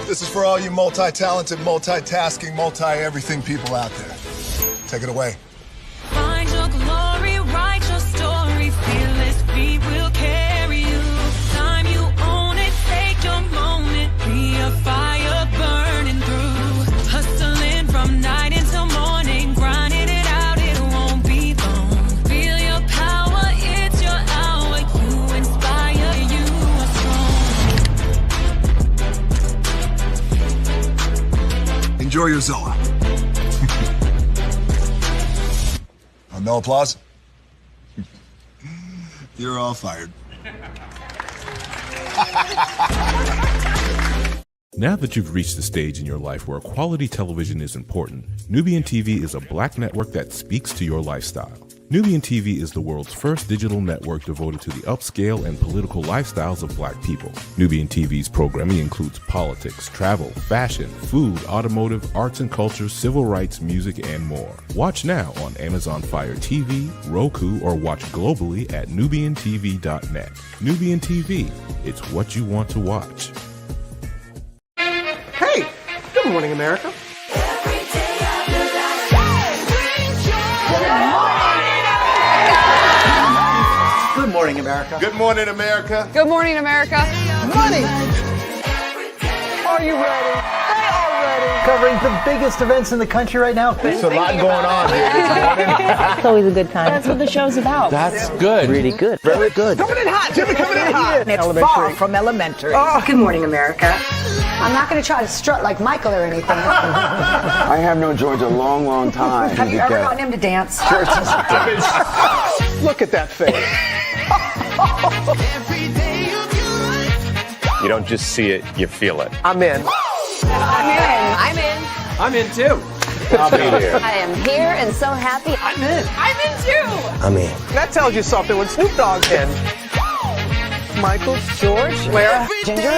This is for all you multi-talented, multitasking, multi-everything people out there. Take it away. Find your glory, write your story, fearless feet will carry you. Time you own it, take your moment, be a fire burning through. Hustling from night until morning, grinding it out, it won't be long. Feel your power, it's your hour, you inspire, you are strong. Enjoy your Zoa. No applause? You're all fired. Now that you've reached the stage in your life where quality television is important, Nubian TV is a Black network that speaks to your lifestyle. Nubian TV is the world's first digital network devoted to the upscale and political lifestyles of Black people. Nubian TV's programming includes politics, travel, fashion, food, automotive, arts and culture, civil rights, music, and more. Watch now on Amazon Fire TV, Roku, or watch globally at nubiantv.net. Nubian TV, it's what you want to watch. Hey, good morning, America. Good morning, America. Good morning, America. Good morning, America. Money. Are you ready? They are ready. Covering the biggest events in the country right now. There's a lot going on here this morning. It's always a good time. That's what the show's about. That's good. Really good. Very good. Coming in hot. Jimmy coming in hot. It's far from elementary. Oh. Good morning, America. I'm not going to try to strut like Michael or anything. I have known George a long, long time. Have you ever gotten him to dance? Look at that face. You don't just see it, you feel it. I'm in. I'm in. I'm in too. I'll be there. I am here and so happy. I'm in. I'm in too. I'm in. That tells you something when Snoop Dogg's in. Michael, George, Lara, Ginger.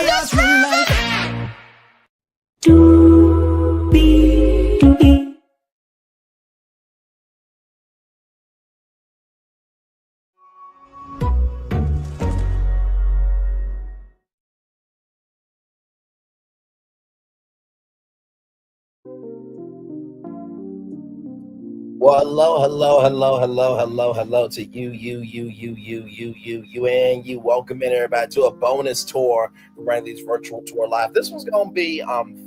Well, hello to you, and you. Welcome in, everybody, to a bonus tour for Braylon's virtual tour live. This one's going to be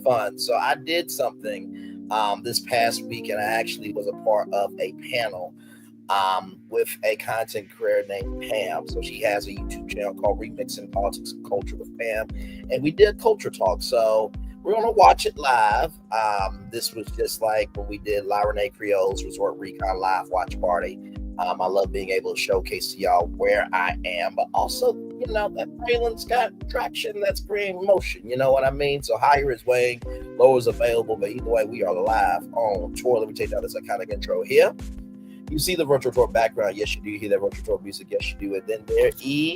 fun. So I did something this past week, and I actually was a part of a panel with a content creator named Pam. So she has a YouTube channel called Remixing Politics Culture with Pam, and we did culture talk. So we're going to watch it live. This was just like when we did La Renee Creole's Resort Recon Live Watch Party. I love being able to showcase to y'all where I am, but also, you know, that Braylon's got traction that's creating motion. You know what I mean? So higher is weighing, lower is available, but either way, we are live on tour. Let me take out this iconic intro here. You see the virtual tour background. Yes, you do. You hear that virtual tour music. Yes, you do. And then there is hey,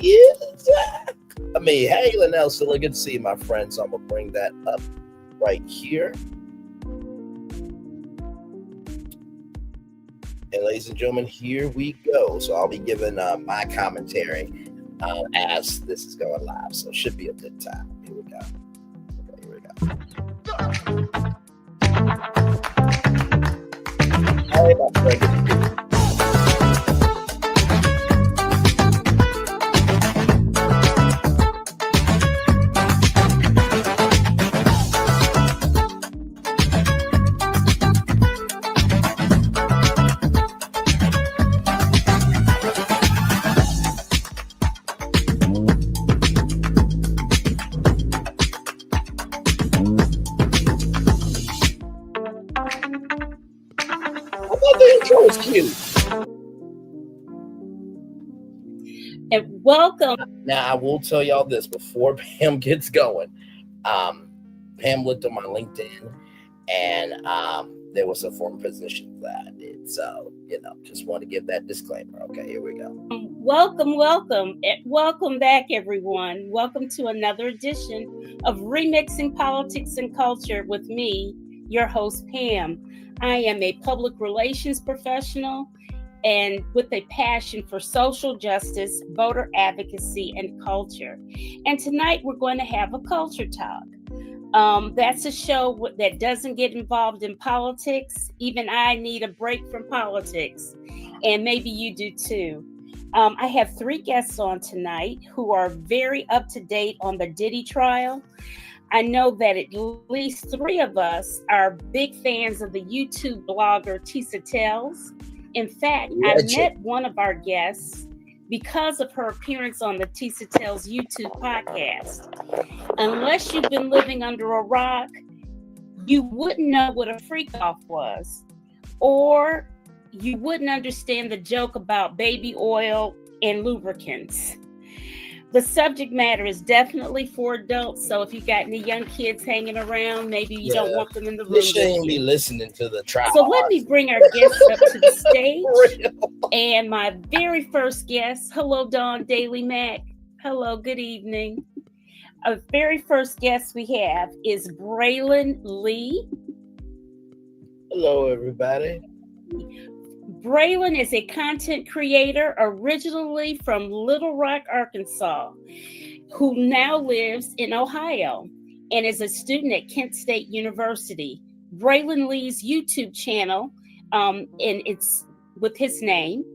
Linnell, still good to see you, my friend. So I'm going to bring that up right here. And ladies and gentlemen, here we go. So I'll be giving my commentary as this is going live. So it should be a good time. Here we go. Okay, here we go. Hey, my friend. And welcome. Now, I will tell y'all this before Pam gets going. Pam looked on my LinkedIn, and there was some former positions that I did. So, you know, just want to give that disclaimer. Okay, here we go. Welcome back, everyone. Welcome to another edition of Remixing Politics and Culture with me, your host, Pam. I am a public relations professional and with a passion for social justice, voter advocacy, and culture. And tonight we're going to have a culture talk. That's a show that doesn't get involved in politics. Even I need a break from politics, and maybe you do too. I have 3 guests on tonight who are very up to date on the Diddy trial. I know that at least 3 of us are big fans of the YouTube blogger Tisa Tells. In fact, I met one of our guests because of her appearance on the Tisa Tells YouTube podcast. Unless you've been living under a rock, you wouldn't know what a freak off was, or you wouldn't understand the joke about baby oil and lubricants. The subject matter is definitely for adults, so if you got any young kids hanging around, maybe you don't want them in the room. You shouldn't be listening to the trial. So let me bring our guests up to the stage. And my very first guest, hello, Dawn Daily Mac. Hello, good evening. Our very first guest we have is Braylon Lee. Hello, everybody. Braylon is a content creator originally from Little Rock, Arkansas, who now lives in Ohio and is a student at Kent State University. Braylon Lee's YouTube channel, and it's with his name,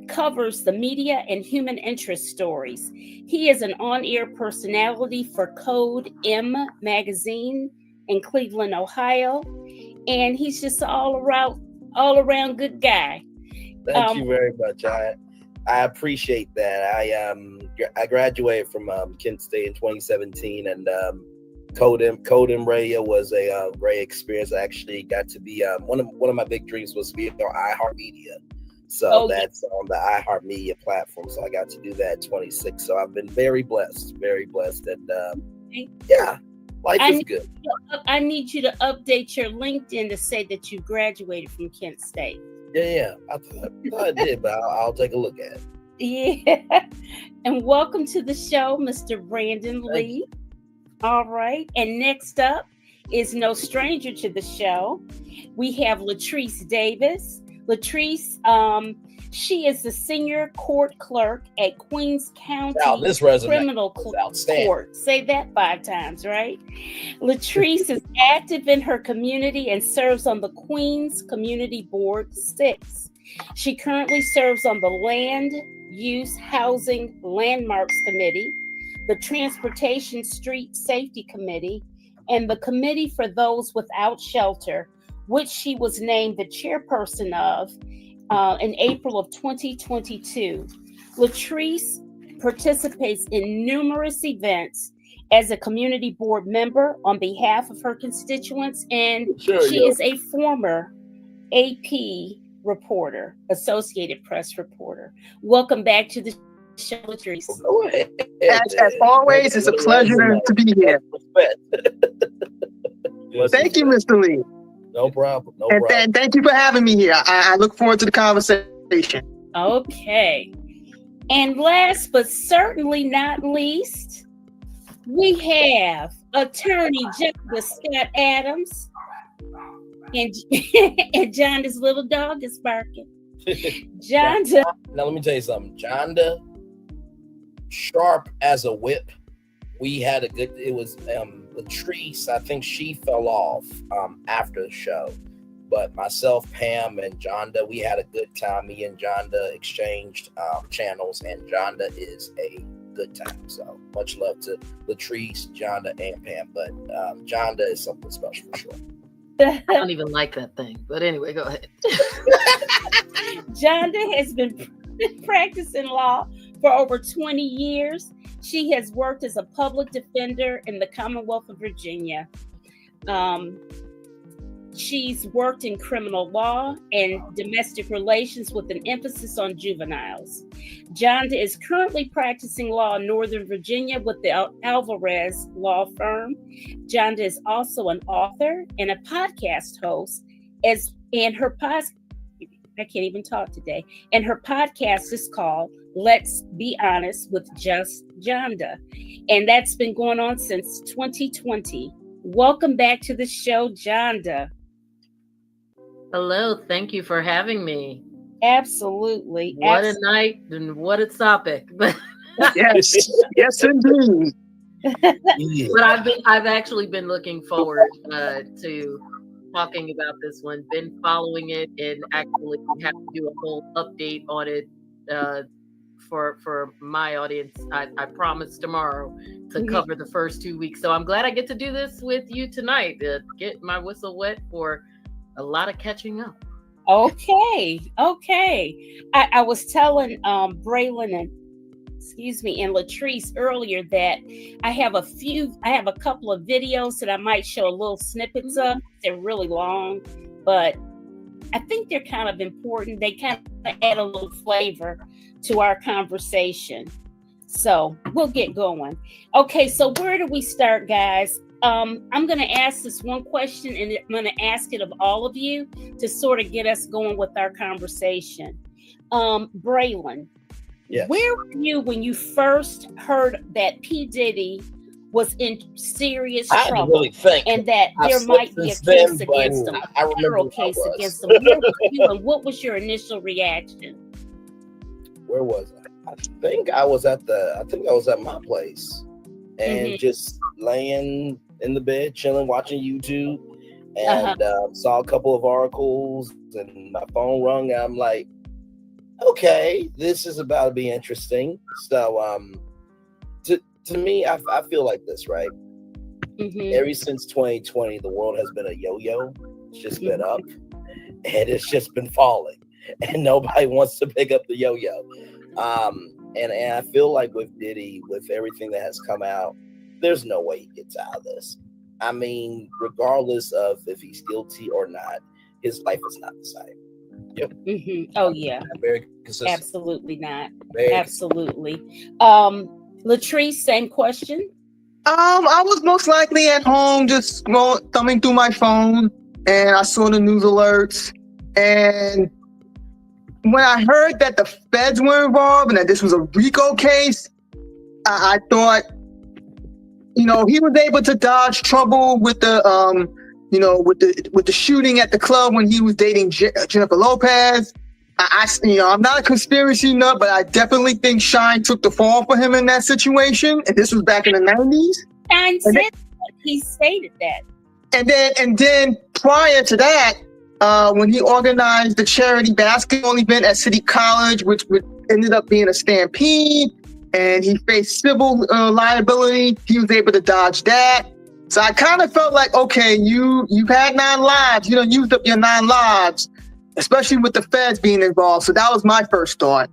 covers the media and human interest stories. He is an on-air personality for Code M magazine in Cleveland, Ohio, and he's just all around good guy. Thank you very much. I appreciate that. I graduated from Kent State in 2017, and Code M Radio was a great experience. I actually got to be one of my big dreams was to be on iHeartMedia. So that's on the iHeartMedia platform. So I got to do that at 26. So I've been very blessed, and yeah. Life is good. I need you to update your LinkedIn to say that you graduated from Kent State. Yeah. I thought I did, but I'll take a look at it. Yeah. And welcome to the show, Mr. Brandon Lee. All right. And next up is no stranger to the show. We have Latrice Davis. Latrice, she is the senior court clerk at Queens County Criminal Court. Say that 5 times, right? Latrice is active in her community and serves on the Queens Community Board 6. She currently serves on the Land Use Housing Landmarks Committee, the Transportation Street Safety Committee, and the Committee for Those Without Shelter, which she was named the chairperson of in April of 2022. Latrice participates in numerous events as a community board member on behalf of her constituents, and she is a former AP reporter, Associated Press reporter. Welcome back to the show, Latrice. As always, it's a pleasure to be here. Thank you, Mr. Lee. No problem. And thank you for having me here. I look forward to the conversation. Okay. And last but certainly not least, we have attorney Johnda Scott Adams. And Johnda's little dog is barking. Johnda. Now let me tell you something. Johnda, sharp as a whip. It was Latrice, I think she fell off after the show. But myself, Pam, and Johnda, we had a good time. Me and Johnda exchanged channels, and Johnda is a good time. So much love to Latrice, Johnda, and Pam. But Johnda is something special for sure. I don't even like that thing. But anyway, go ahead. Johnda has been practicing law for over 20 years. She has worked as a public defender in the Commonwealth of Virginia. She's worked in criminal law and domestic relations with an emphasis on juveniles. Johnda is currently practicing law in Northern Virginia with the Alvarez law firm. Johnda is also an author and a podcast host, I can't even talk today. And her podcast is called Let's Be Honest with Just Johnda. And that's been going on since 2020. Welcome back to the show, Johnda. Hello, thank you for having me. Absolutely. What a night and what a topic. Yes, indeed. But I've actually been looking forward to talking about this one. Been following it, and actually have to do a whole update on it for my audience. I promise tomorrow to cover the first 2 weeks. So I'm glad I get to do this with you tonight to get my whistle wet for a lot of catching up. Okay. I was telling Braylon and and Latrice earlier that I have a couple of videos that I might show little snippets of. They're really long, but I think they're kind of important. They kind of add a little flavor to our conversation. So we'll get going. Okay, so where do we start, guys? I'm going to ask this one question, and I'm going to ask it of all of you to sort of get us going with our conversation. Braylon, yes. Where were you when you first heard that P. Diddy was in serious trouble, really think and that there might be a case against him, a federal case against him? Where were you, and what was your initial reaction? Where was I? I think I was at my place and just laying in the bed, chilling, watching YouTube, and saw a couple of articles, and my phone rung. And I'm like, okay, this is about to be interesting. So, to me, I feel like this, right? Ever since 2020, the world has been a yo-yo. It's just been up, and it's just been falling, and nobody wants to pick up the yo-yo. And I feel like with Diddy, with everything that has come out, there's no way he gets out of this. I mean, regardless of if he's guilty or not, his life is not the same. Yep. Oh yeah. Very consistent. Absolutely not. Very Absolutely. Latrice, same question. I was most likely at home, just thumbing through my phone, and I saw the news alerts. And when I heard that the feds were involved and that this was a RICO case, I thought, he was able to dodge trouble with the, with the shooting at the club when he was dating Jennifer Lopez. I'm not a conspiracy nut, but I definitely think Shine took the fall for him in that situation. And this was back in the 90s. Shine said that. He stated that. And then prior to that, when he organized the charity basketball event at City College, which ended up being a stampede, and he faced civil liability, he was able to dodge that. So I kind of felt like, okay, you've had 9 lives, used up your 9 lives, especially with the feds being involved. So that was my first thought.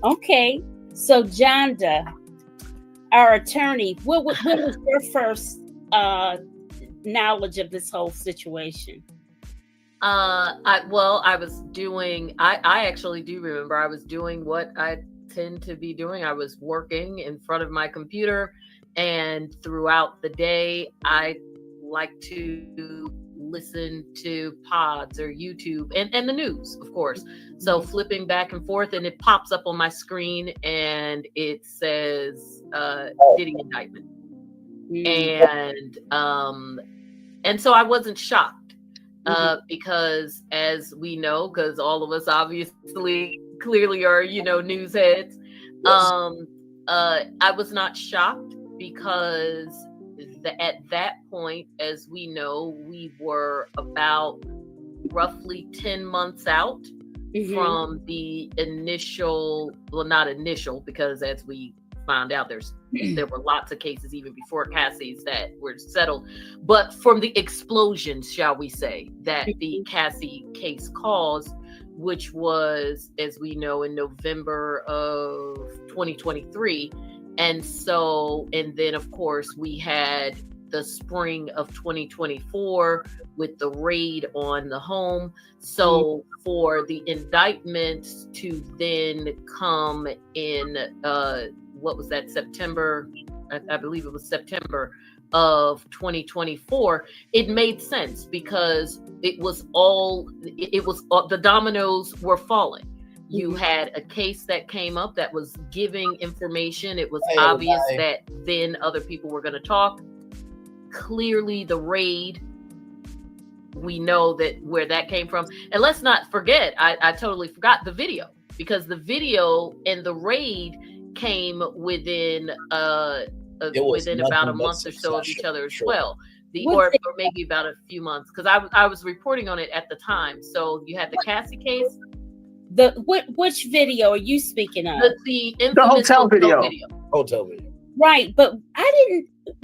Okay, so Johnda, our attorney, what was your first knowledge of this whole situation? I actually do remember I was doing what I tend to be doing. I was working in front of my computer, and throughout the day, I like to listen to pods or YouTube and the news, of course. So flipping back and forth, and it pops up on my screen and it says Diddy indictment. And so I wasn't shocked because, as we know, because all of us obviously clearly are, news heads. I was not shocked because at that point, as we know, we were about roughly 10 months out from the initial, well, not initial, because as we found out, there were lots of cases even before Cassie's that were settled, but from the explosions, shall we say, that the Cassie case caused, which was, as we know, in November of 2023. And then of course we had the spring of 2024 with the raid on the home. So for the indictment to then come in, what was that, September? I believe it was September of 2024. It made sense because it was the dominoes were falling. You had a case that came up that was giving information. It was obvious that then other people were going to talk. Clearly the raid, we know that where that came from. And let's not forget, I totally forgot the video, because the video and the raid came within within about a month or so of each other as well. Or maybe about a few months, because I was reporting on it at the time. So you had the Cassie case. Which video are you speaking of? The hotel video. Hotel video. Right, but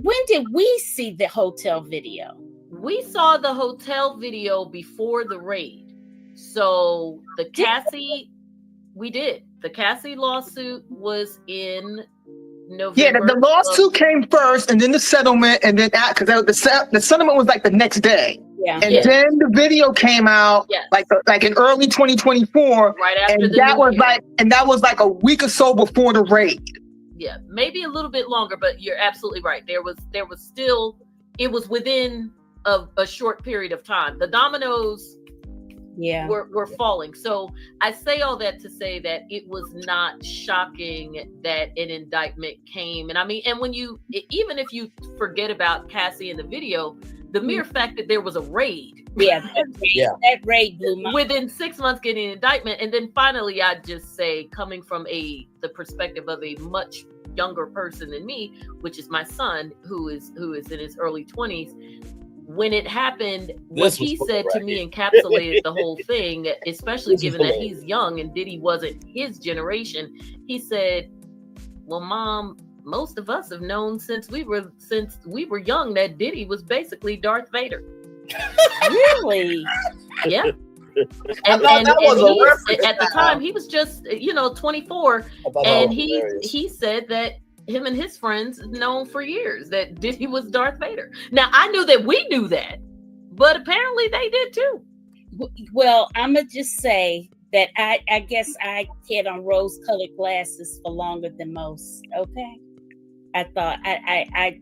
when did we see the hotel video? We saw the hotel video before the raid. So the Cassie, we did. The Cassie lawsuit was in November. Yeah, the lawsuit came first, and then the settlement, and then because the settlement was like the next day. Yeah. And then the video came out like in early 2024. Right after and the that new was year. that was like a week or so before the raid. Yeah, maybe a little bit longer, but you're absolutely right. There was still, it was within a short period of time. The dominoes were falling. So I say all that to say that it was not shocking that an indictment came. And I mean, and when even if you forget about Cassie in the video, the mere fact that there was a raid. That raid blew my mind. Within 6 months getting an indictment. And then finally, I'd just say, coming from the perspective of a much younger person than me, which is my son, who is in his early 20s, when it happened, what he said to me encapsulated the whole thing, especially given that he's young and Diddy wasn't his generation. He said, well, Mom, most of us have known since we were young that Diddy was basically Darth Vader. Really? Yeah. And at the time he was just 24, and he said that him and his friends known for years that Diddy was Darth Vader. Now I knew that we knew that, but apparently they did too. Well, I'm gonna just say that I guess I had on rose-colored glasses for longer than most. Okay, I thought I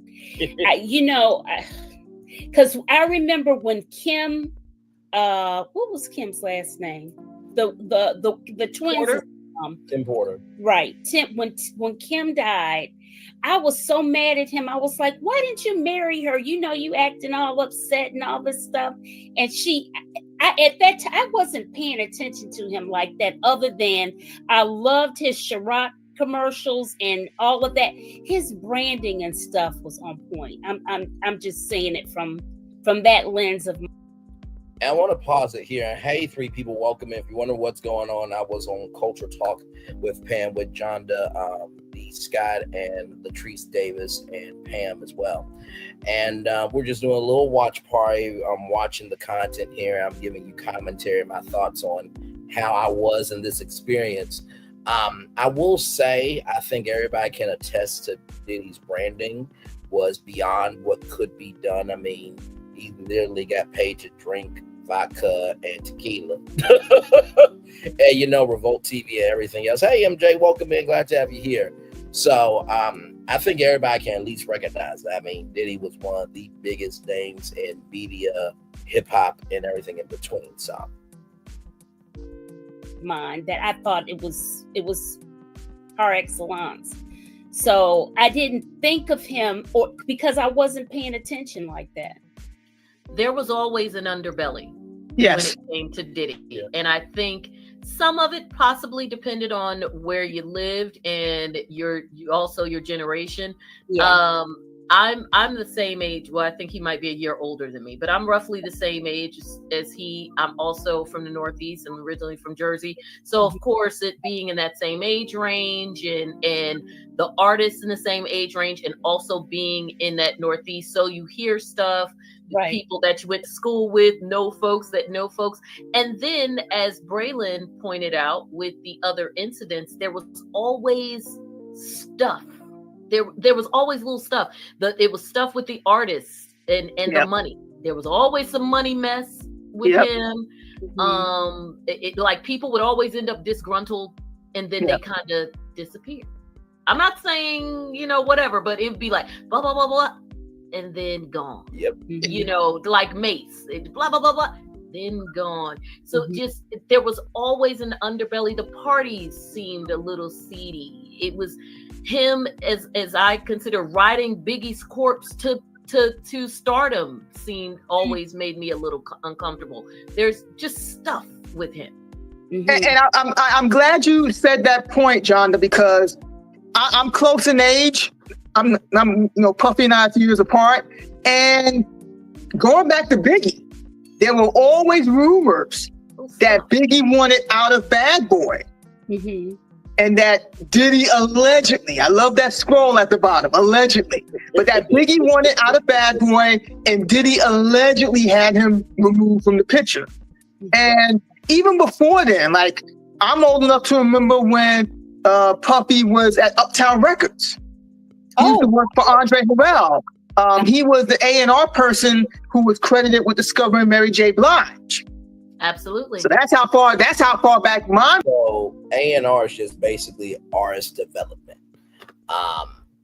because I remember when Kim, what was Kim's last name? The twins. Porter? Tim Porter. Right. When Kim died, I was so mad at him. I was like, why didn't you marry her? You acting all upset and all this stuff. And at that time, I wasn't paying attention to him like that, other than I loved his Ciroc commercials and all of that. His branding and stuff was on point. I'm just saying it from that lens of. And I want to pause it here. And hey, three people, welcome in. If you wonder what's going on, I was on Culture Talk with Pam, with Johnda, Scott, and Latrice Davis, and Pam as well. And we're just doing a little watch party. I'm watching the content here. I'm giving you commentary, my thoughts on how I was in this experience. I will say, I think everybody can attest to Diddy's branding was beyond what could be done. I mean, he literally got paid to drink vodka and tequila. And Revolt TV and everything else. Hey, MJ, welcome in. Glad to have you here. So I think everybody can at least recognize that. I mean, Diddy was one of the biggest names in media, hip hop, and everything in between. So Mind that I thought it was par excellence. So I didn't think of him because I wasn't paying attention like that. There was always an underbelly when it came to Diddy. Yeah. And I think some of it possibly depended on where you lived and your generation. Yeah. I'm the same age. Well, I think he might be a year older than me, but I'm roughly the same age as he. I'm also from the Northeast. I'm originally from Jersey. So of course, it being in that same age range and the artists in the same age range, and also being in that Northeast. So you hear stuff, right. People that you went to school with, know folks that know folks. And then, as Braylon pointed out with the other incidents, there was always stuff. There was always little stuff. It was stuff with the artists and the money. There was always some money mess with him. Like people would always end up disgruntled, and then they kind of disappear. I'm not saying whatever, but it'd be like blah blah blah blah, and then gone. Yep. Like Mace, blah blah blah blah, then gone. So just there was always an underbelly. The parties seemed a little seedy. It was him, as I consider, riding Biggie's corpse to stardom seemed always made me a little uncomfortable. There's just stuff with him. And I'm glad you said that point, Johnda, because I'm close in age. I'm Puffy and I are a few years apart. And going back to Biggie, there were always rumors that Biggie wanted out of Bad Boy. Mm-hmm. And that Diddy allegedly, I love that scroll at the bottom, allegedly, but that Biggie wanted out of Bad Boy and Diddy allegedly had him removed from the picture. And even before then, like, I'm old enough to remember when Puffy was at Uptown Records. He used to work for Andre Harrell. He was the A&R person who was credited with discovering Mary J. Blige. Absolutely. So that's how far back mine. So A&R is just basically artist development.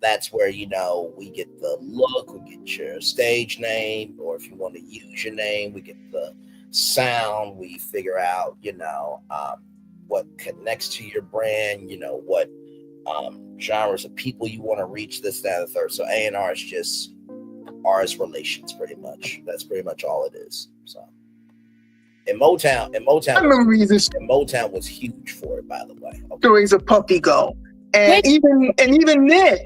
That's where, we get the look, we get your stage name, or if you want to use your name, we get the sound. We figure out, what connects to your brand, what genres of people you want to reach, this, that, and the third. So A&R is just artist relations, pretty much. That's pretty much all it is. So. And Motown was huge for it, by the way. Okay. Stories of Puffy go, and even then.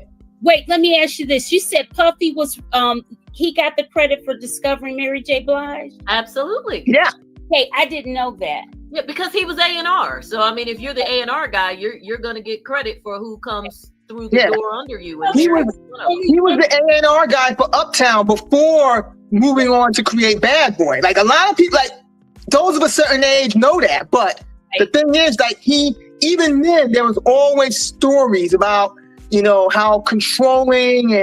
Wait, let me ask you this: you said Puffy was he got the credit for discovering Mary J. Blige? Absolutely. Yeah. Hey, I didn't know that. Yeah, because he was A&R. So I mean, if you're the A&R guy, you're gonna get credit for who comes through the door under you. And he was the A&R guy for Uptown before moving on to create Bad Boy. Like a lot of people, like. Those of a certain age know that, but the thing is, like, even then, there was always stories about, how controlling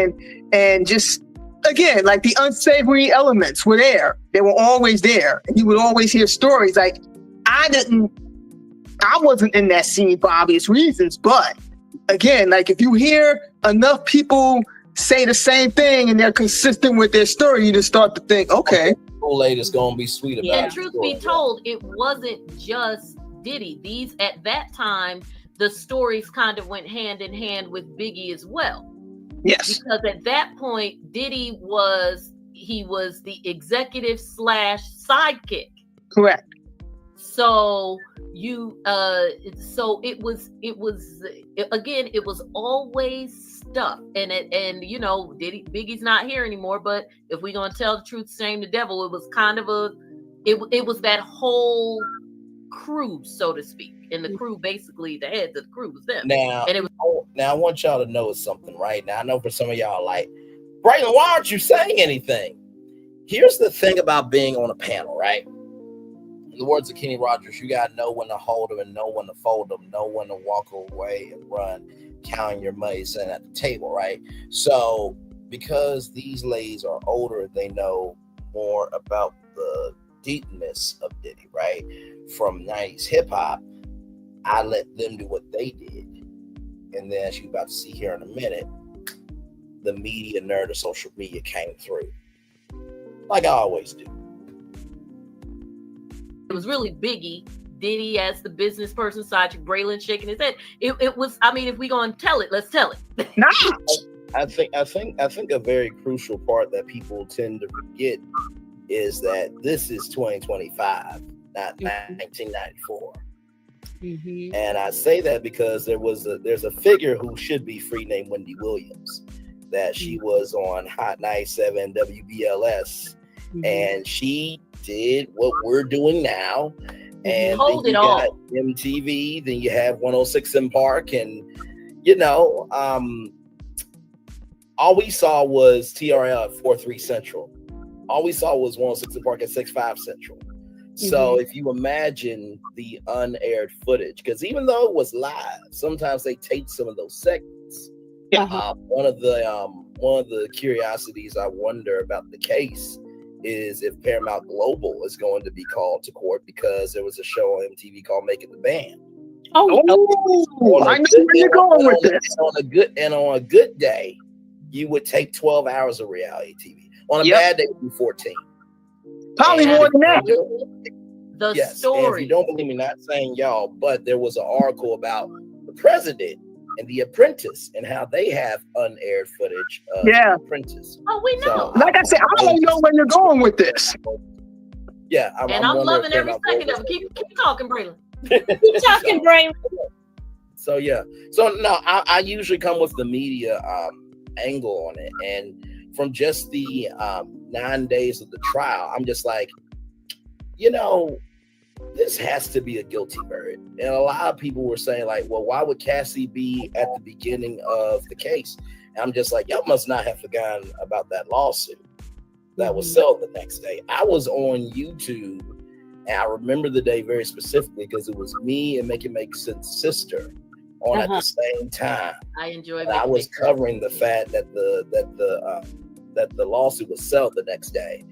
and just, again, like the unsavory elements were there. They were always there. And you would always hear stories. Like, I wasn't in that scene for obvious reasons, but again, like, if you hear enough people say the same thing and they're consistent with their story, you just start to think, okay. Kool-Aid is gonna be sweet about it. And truth be told, it wasn't just Diddy. These at that time, the stories kind of went hand in hand with Biggie as well. Yes. Because at that point, Diddy was the executive / sidekick. Correct. So it was always stuff, and Biggie's not here anymore, but if we're gonna tell the truth, shame the devil, it was kind of it was that whole crew, so to speak, and the crew, basically the heads of the crew was them. Now I want y'all to know something right now. I know for some of y'all, like, Braylon, why aren't you saying anything? Here's the thing about being on a panel, right? In the words of Kenny Rogers, you gotta know when to hold them and know when to fold them, know when to walk away and run, counting your money, sitting at the table, right? So because these ladies are older, they know more about the deepness of Diddy, right? From 90s hip hop, I let them do what they did. And then, as you're about to see here in a minute, the media nerd of social media came through, like I always do. It was really Biggie, Diddy as the business person, sidekick, Braylon shaking his head. It was. I mean, if we gonna tell it, let's tell it. I think a very crucial part that people tend to forget is that this is 2025, not 1994. Mm-hmm. And I say that because there's a figure who should be free named Wendy Williams, that she was on Hot 97 WBLS, and she did what we're doing now. And hold then it you all. got MTV, then you have 106 in Park, and all we saw was TRL at 4-3 Central. All we saw was 106 in Park at 6-5 Central. So if you imagine the unaired footage, because even though it was live, sometimes they taped some of those segments. One of the curiosities I wonder about the case is if Paramount Global is going to be called to court, because there was a show on MTV called Making the Band. I know where you're going with this. On a good day, you would take 12 hours of reality TV. On a bad day, it would be 14. Probably more than that. The story. And if you don't believe me, not saying y'all, but there was an article about the president and The Apprentice and how they have unaired footage of The Apprentice. Oh, we know. So, like I said, I don't know where you're going with this. Yeah, I'm loving every second of it. Keep talking, Braylon. Keep talking, Braylon. So yeah. So no, I usually come with the media angle on it, and from just the 9 days of the trial, I'm just like, this has to be a guilty verdict. And a lot of people were saying like, well, why would Cassie be at the beginning of the case? And I'm just like, y'all must not have forgotten about that lawsuit that was settled the next day. I was on YouTube, and I remember the day very specifically because it was me and Make It Make Sense sister on at the same time. I enjoyed. I was covering the fact that the lawsuit was settled the next day,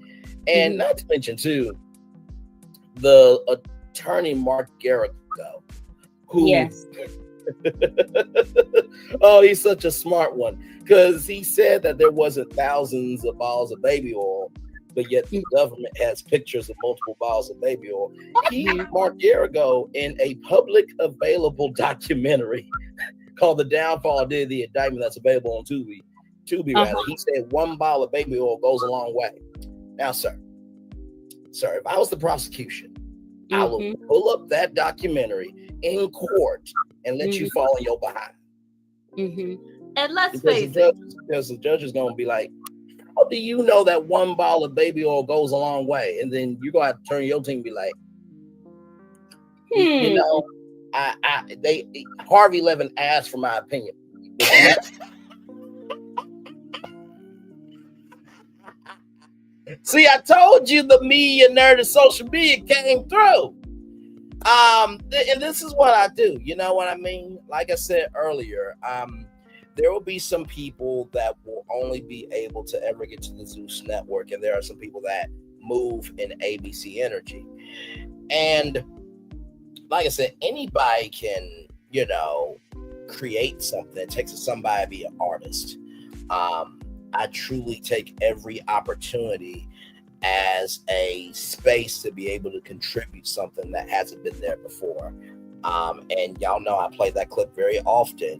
and not to mention too, the attorney Mark Garrigo, who oh, he's such a smart one, because he said that there wasn't thousands of bottles of baby oil, but yet the government has pictures of multiple bottles of baby oil. Mark Garrigo, in a public available documentary called The Downfall of Diddy, the indictment that's available on Tubi rather, he said 1 bottle of baby oil goes a long way. Now, sir, if I was the prosecution, I will pull up that documentary in court and let you fall in your behind. And let's face it, because the judge is going to be like, how do you know that 1 bottle of baby oil goes a long way? And then you're going to have to turn your team and be like, Harvey Levin asked for my opinion. See, I told you the media nerd of social media came through. And this is what I do. You know what I mean? Like I said earlier, there will be some people that will only be able to ever get to the Zeus network. And there are some people that move in ABC energy. And like I said, anybody can, create something. It takes somebody to be an artist. I truly take every opportunity as a space to be able to contribute something that hasn't been there before. And y'all know I play that clip very often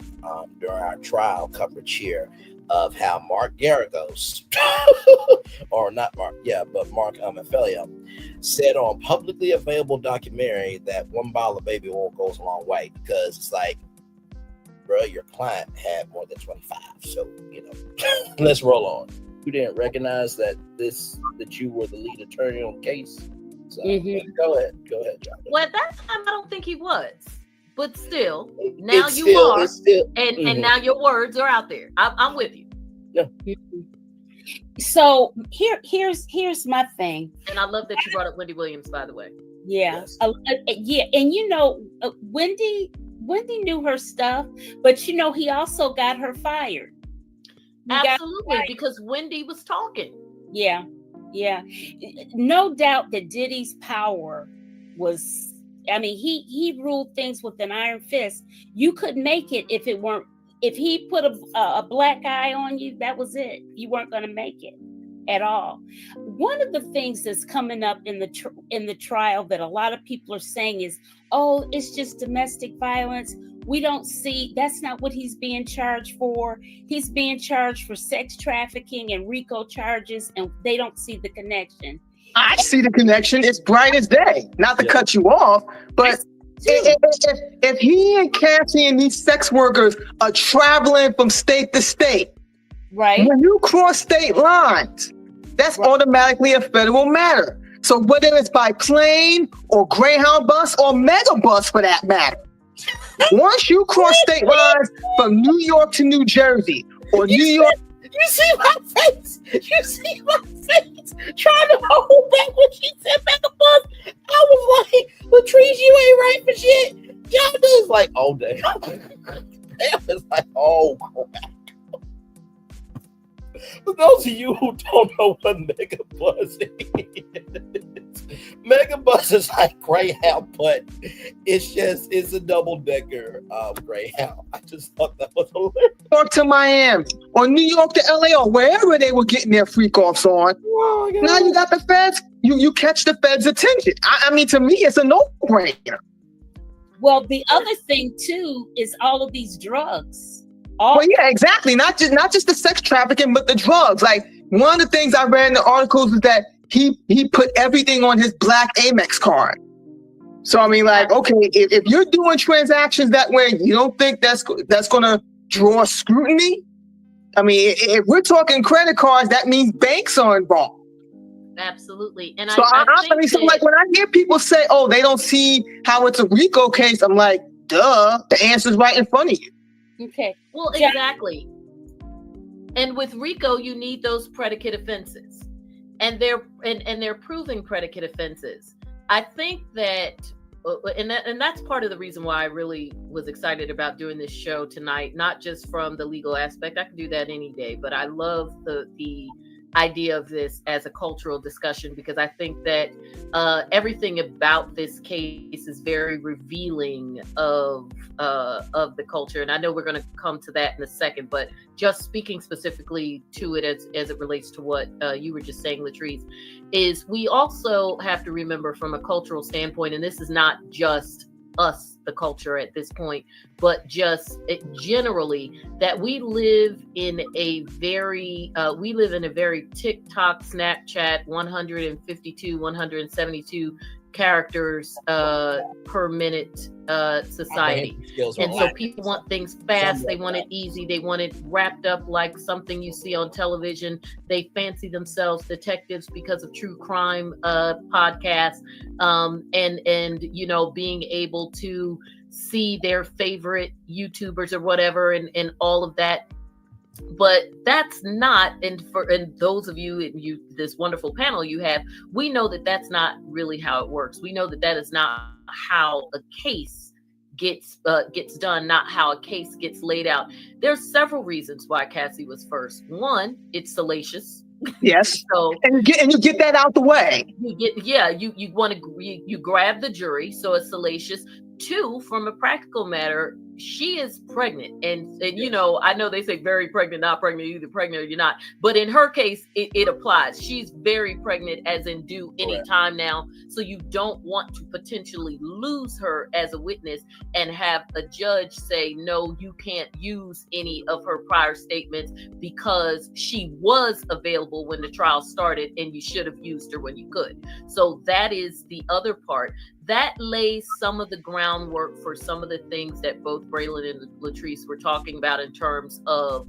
during our trial coverage here of how Mark Garrigos, or not Mark, but Mark Amefelia, said on publicly available documentary that 1 bottle of baby oil goes a long way, because it's like, bro, your client had more than 25, so let's roll on. You didn't recognize that you were the lead attorney on the case. So go ahead, Johnda. Well, at that time, I don't think he was, but still, now you are, and now your words are out there. I'm with you. Yeah. So here's my thing, and I love that you brought up Wendy Williams, by the way. Yeah, and Wendy knew her stuff, but he also got her fired. Absolutely, because Wendy was talking. Yeah. No doubt that Diddy's power was, he ruled things with an iron fist. You couldn't make it if he put a black eye on you, that was it. You weren't going to make it at all. One of the things that's coming up in the trial that a lot of people are saying is, oh, it's just domestic violence. We don't see, that's not what he's being charged for. He's being charged for sex trafficking and RICO charges, and they don't see the connection. I see the connection. It's bright as day. Not to cut you off, but if he and Cassie and these sex workers are traveling from state to state, right? When you cross state lines, that's automatically a federal matter. So whether it's by plane or Greyhound bus or Mega bus for that matter, once you cross state lines from New York to New Jersey or New York, you see my face. Trying to hold back when she said Mega bus. I was like, Latrice, you ain't right for shit. Johnda is like, oh damn. Damn is like, oh crap. For those of you who don't know what Mega bus is, Mega bus is like Greyhound, but it's a double-decker Greyhound. I just thought that was hilarious. New York to Miami or New York to LA or wherever they were getting their freak offs on. Oh, now you got the feds. You catch the feds' attention. I mean, to me, it's a no-brainer. Well, the other thing too is all of these drugs. Well, yeah, exactly. Not just the sex trafficking, but the drugs. Like, one of the things I read in the articles is that he put everything on his black Amex card. So I mean, like, okay, if you're doing transactions that way, you don't think that's gonna draw scrutiny? I mean, if we're talking credit cards, that means banks are involved. Absolutely. And so like when I hear people say, "Oh, they don't see how it's a RICO case," I'm like, "Duh, the answer's right in front of you." Okay. Well, exactly. And with RICO, you need those predicate offenses, and they're proven predicate offenses. I think that, and that's part of the reason why I really was excited about doing this show tonight. Not just from the legal aspect, I can do that any day, but I love the idea of this as a cultural discussion, because I think that everything about this case is very revealing of the culture. And I know we're going to come to that in a second, but just speaking specifically to it as it relates to what you were just saying, Latrice, is we also have to remember from a cultural standpoint, and this is not just us, the culture at this point, but just generally, that we live in a very TikTok, Snapchat, 152, 172 characters per minute society. And so people want things fast, they want it easy, they want it wrapped up like something you see on television. They fancy themselves detectives because of true crime podcasts, and you know, being able to see their favorite YouTubers or whatever, and all of that. But that's not, and those of you, this wonderful panel you have, we know that that's not really how it works. We know that that is not how a case gets done, not how a case gets laid out. There's several reasons why Cassie was first. One, it's salacious. Yes. So and you get that out the way. You grab the jury, so it's salacious. Two, from a practical matter, she is pregnant, and you know, I know they say very pregnant, not pregnant, either pregnant or you're not, but in her case it applies. She's very pregnant, as in due any time now, so you don't want to potentially lose her as a witness and have a judge say, no, you can't use any of her prior statements because she was available when the trial started and you should have used her when you could. So that is the other part. That lays some of the groundwork for some of the things that both Braylon and Latrice were talking about in terms of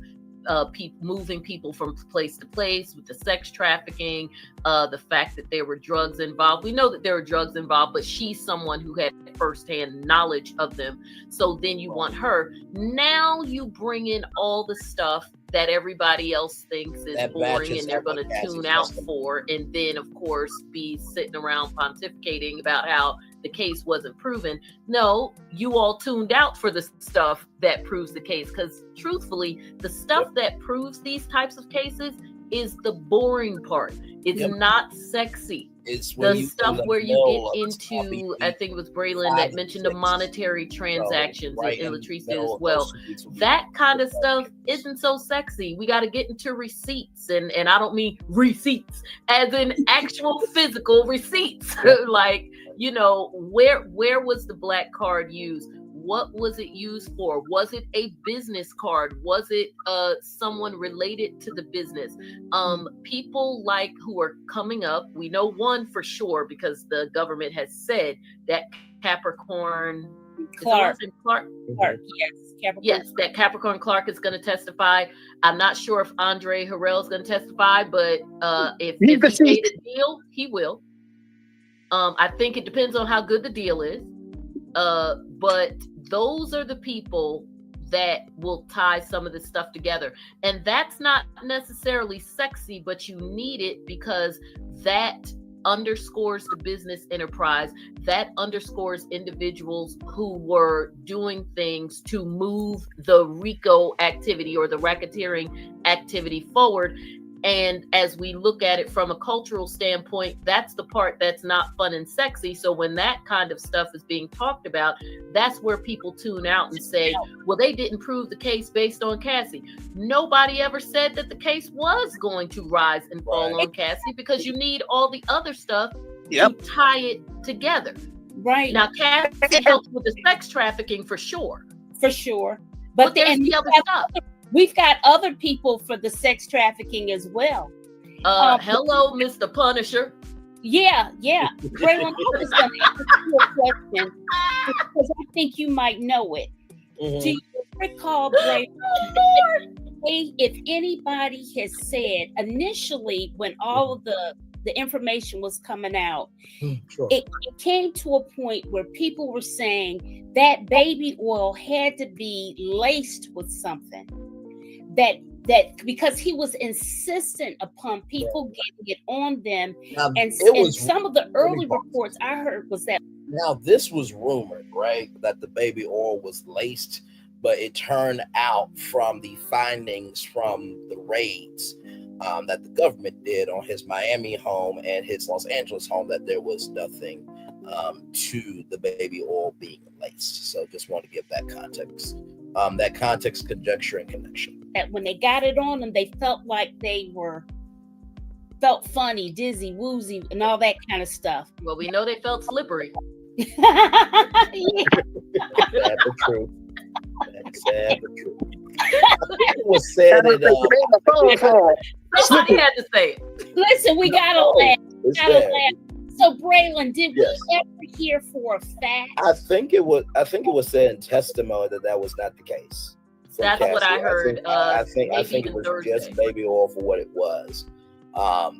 moving people from place to place with the sex trafficking, the fact that there were drugs involved. We know that there were drugs involved, but she's someone who had firsthand knowledge of them. So then you want her. Now you bring in all the stuff that everybody else thinks is boring and they're going to tune out for, and then of course be sitting around pontificating about how the case wasn't proven. No, you all tuned out for the stuff that proves the case, because truthfully, the stuff that proves these types of cases is the boring part. It's not sexy. It's the stuff where you get into, I think it was Braylon that mentioned the monetary transactions, and Latrice did as well. That kind of stuff isn't so sexy. We got to get into receipts, and I don't mean receipts as in actual physical receipts. Like, you know, where was the black card used? What was it used for? Was it a business card? Was it someone related to the business? People like who are coming up, we know one for sure because the government has said that Capricorn Clark. Yes, Capricorn. Yes, that Capricorn Clark is going to testify. I'm not sure if Andre Harrell is going to testify, but if he made a deal, he will. I think it depends on how good the deal is. But those are the people that will tie some of this stuff together. And that's not necessarily sexy, but you need it because that underscores the business enterprise. That underscores individuals who were doing things to move the RICO activity or the racketeering activity forward. And as we look at it from a cultural standpoint, that's the part that's not fun and sexy. So when that kind of stuff is being talked about, that's where people tune out and say, well, they didn't prove the case based on Cassie. Nobody ever said that the case was going to rise and fall on Cassie, because you need all the other stuff to tie it together. Right. Now, Cassie helps with the sex trafficking for sure. For sure. But there's the other stuff. We've got other people for the sex trafficking as well. Hello, Mr. Punisher. Yeah. Braylon, I was going to ask you a question because I think you might know it. Mhm. Do you recall, Braylon, if anybody has said initially when all of the information was coming out, Sure. it came to a point where people were saying that baby oil had to be laced with something that because he was insistent upon people getting it on them. Now, And was some of the early reports I heard was that now this was rumored, right, that the baby oil was laced, but it turned out from the findings from the raids that the government did on his Miami home and his Los Angeles home that there was nothing to the baby oil being laced. So just want to give that context, conjecture, and connection. That when they got it on them, they felt like they felt funny, dizzy, woozy, and all that kind of stuff. Well, we know they felt slippery. Yeah. Sad but true. That's sad but true. It was said Somebody had to say it. Listen, we gotta laugh. So, Braylon, did we ever hear for a fact? I think it was said in testimony that was not the case. That's what I heard. I think it was just baby oil for what it was. I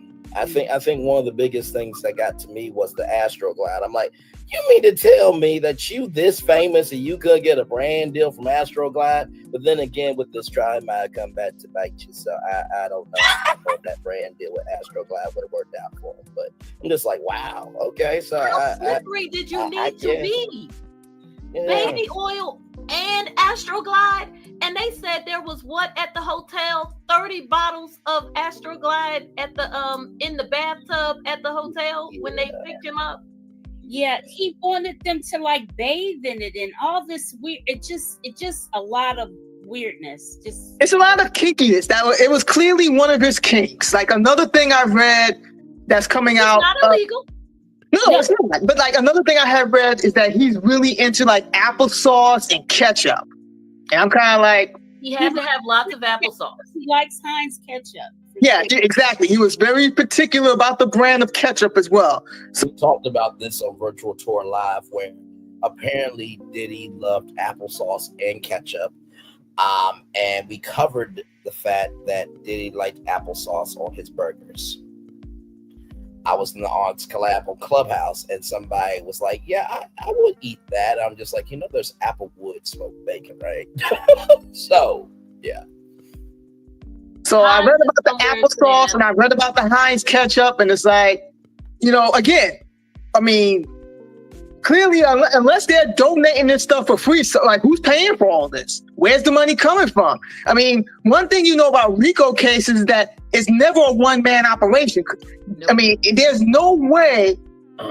think one of the biggest things that got to me was the Astroglide. I'm like, you mean to tell me that you this famous and you could get a brand deal from Astroglide? But then again, with this try might come back to bite you. So I don't know if that brand deal with Astroglide would have worked out for him. But I'm just like, wow, okay. So how slippery did you need to be? Yeah. Baby oil and Astroglide, and they said there was at the hotel 30 bottles of Astroglide at the in the bathtub at the hotel when they picked him up. Yeah, he wanted them to like bathe in it and all this weird. It just a lot of weirdness. It's a lot of kinkiness. It was clearly one of his kinks. Like another thing I read that's coming out. It's not illegal. No, it's not. But like another thing I have read is that he's really into like applesauce and ketchup. And I'm kind of like, he has to have lots of applesauce. He likes Heinz ketchup. Yeah, exactly. He was very particular about the brand of ketchup as well. So we talked about this on Virtual Tour Live, where apparently Diddy loved applesauce and ketchup. And we covered the fact that Diddy liked applesauce on his burgers. I was in the Aunts collab on Clubhouse, and somebody was like, yeah, I would eat that. I'm just like, there's Applewood smoked bacon, right? So, yeah. So I read about the applesauce and I read about the Heinz ketchup, and it's like, again, I mean, clearly, unless they're donating this stuff for free, so like, who's paying for all this? Where's the money coming from? I mean, one thing you know about RICO cases is that it's never a one-man operation. Nope. I mean, there's no way,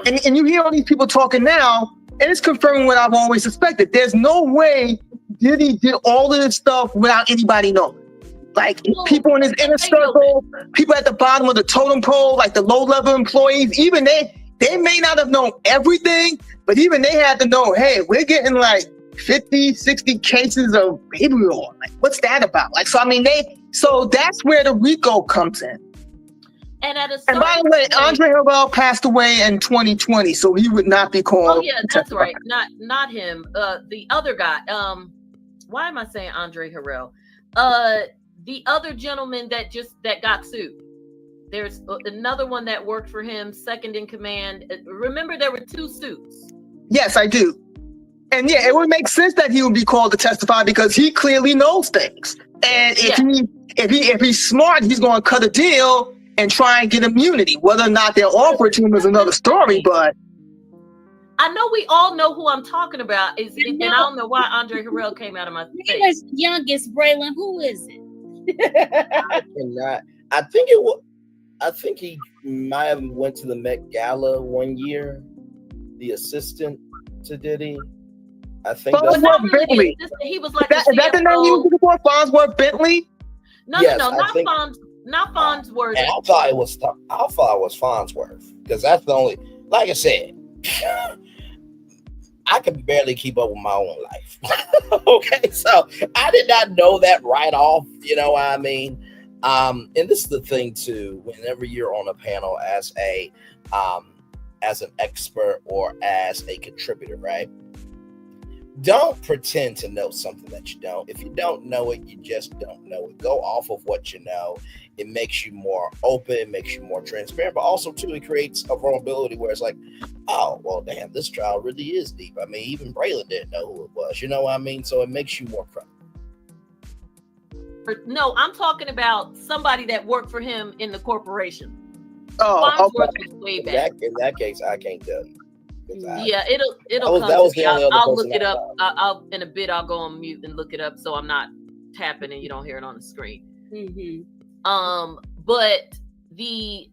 and you hear all these people talking now, and it's confirming what I've always suspected. There's no way Diddy did all of this stuff without anybody knowing. Like people in his inner circle, people at the bottom of the totem pole, like the low-level employees, even they may not have known everything, but even they had to know, hey, we're getting like 50, 60 cases of baby oil. Like, what's that about? Like, so I mean, so that's where the RICO comes in. And by the way, Andre Harrell passed away in 2020, so he would not be called. Oh yeah, that's right. Not him. The other guy. Why am I saying Andre Harrell? The other gentleman that got sued. There's another one that worked for him, second in command. Remember, there were 2 suits. Yes, I do. And yeah, it would make sense that he would be called to testify because he clearly knows things. And if he's smart, he's going to cut a deal and try and get immunity. Whether or not they'll offer it to him is another story. But I know we all know who I'm talking about. And I don't know why Andre Harrell came out of my face. Youngest Braylon, who is it? I cannot. I think he might have went to the Met Gala one year. The assistant to Diddy. I think Farnsworth Bentley. He was like, is that the name you were looking for? Farnsworth Bentley? No, not Farnsworth. I thought it was Farnsworth because that's the only. Like I said, I can barely keep up with my own life. Okay, so I did not know that right off. You know what I mean? And this is the thing too, whenever you're on a panel as an expert or as a contributor, right? Don't pretend to know something that you don't. If you don't know it, you just don't know it. Go off of what you know. It makes you more open, it makes you more transparent, but also too, it creates a vulnerability where it's like, oh, well, damn, this trial really is deep. I mean, even Braylon didn't know who it was. You know what I mean? So it makes you more credible. No, I'm talking about somebody that worked for him in the corporation. Oh, okay. Was way back. In that case, I can't tell you. Yeah, it'll come to me. I'll look it up. I'll in a bit. I'll go on mute and look it up, so I'm not tapping and you don't hear it on the screen. But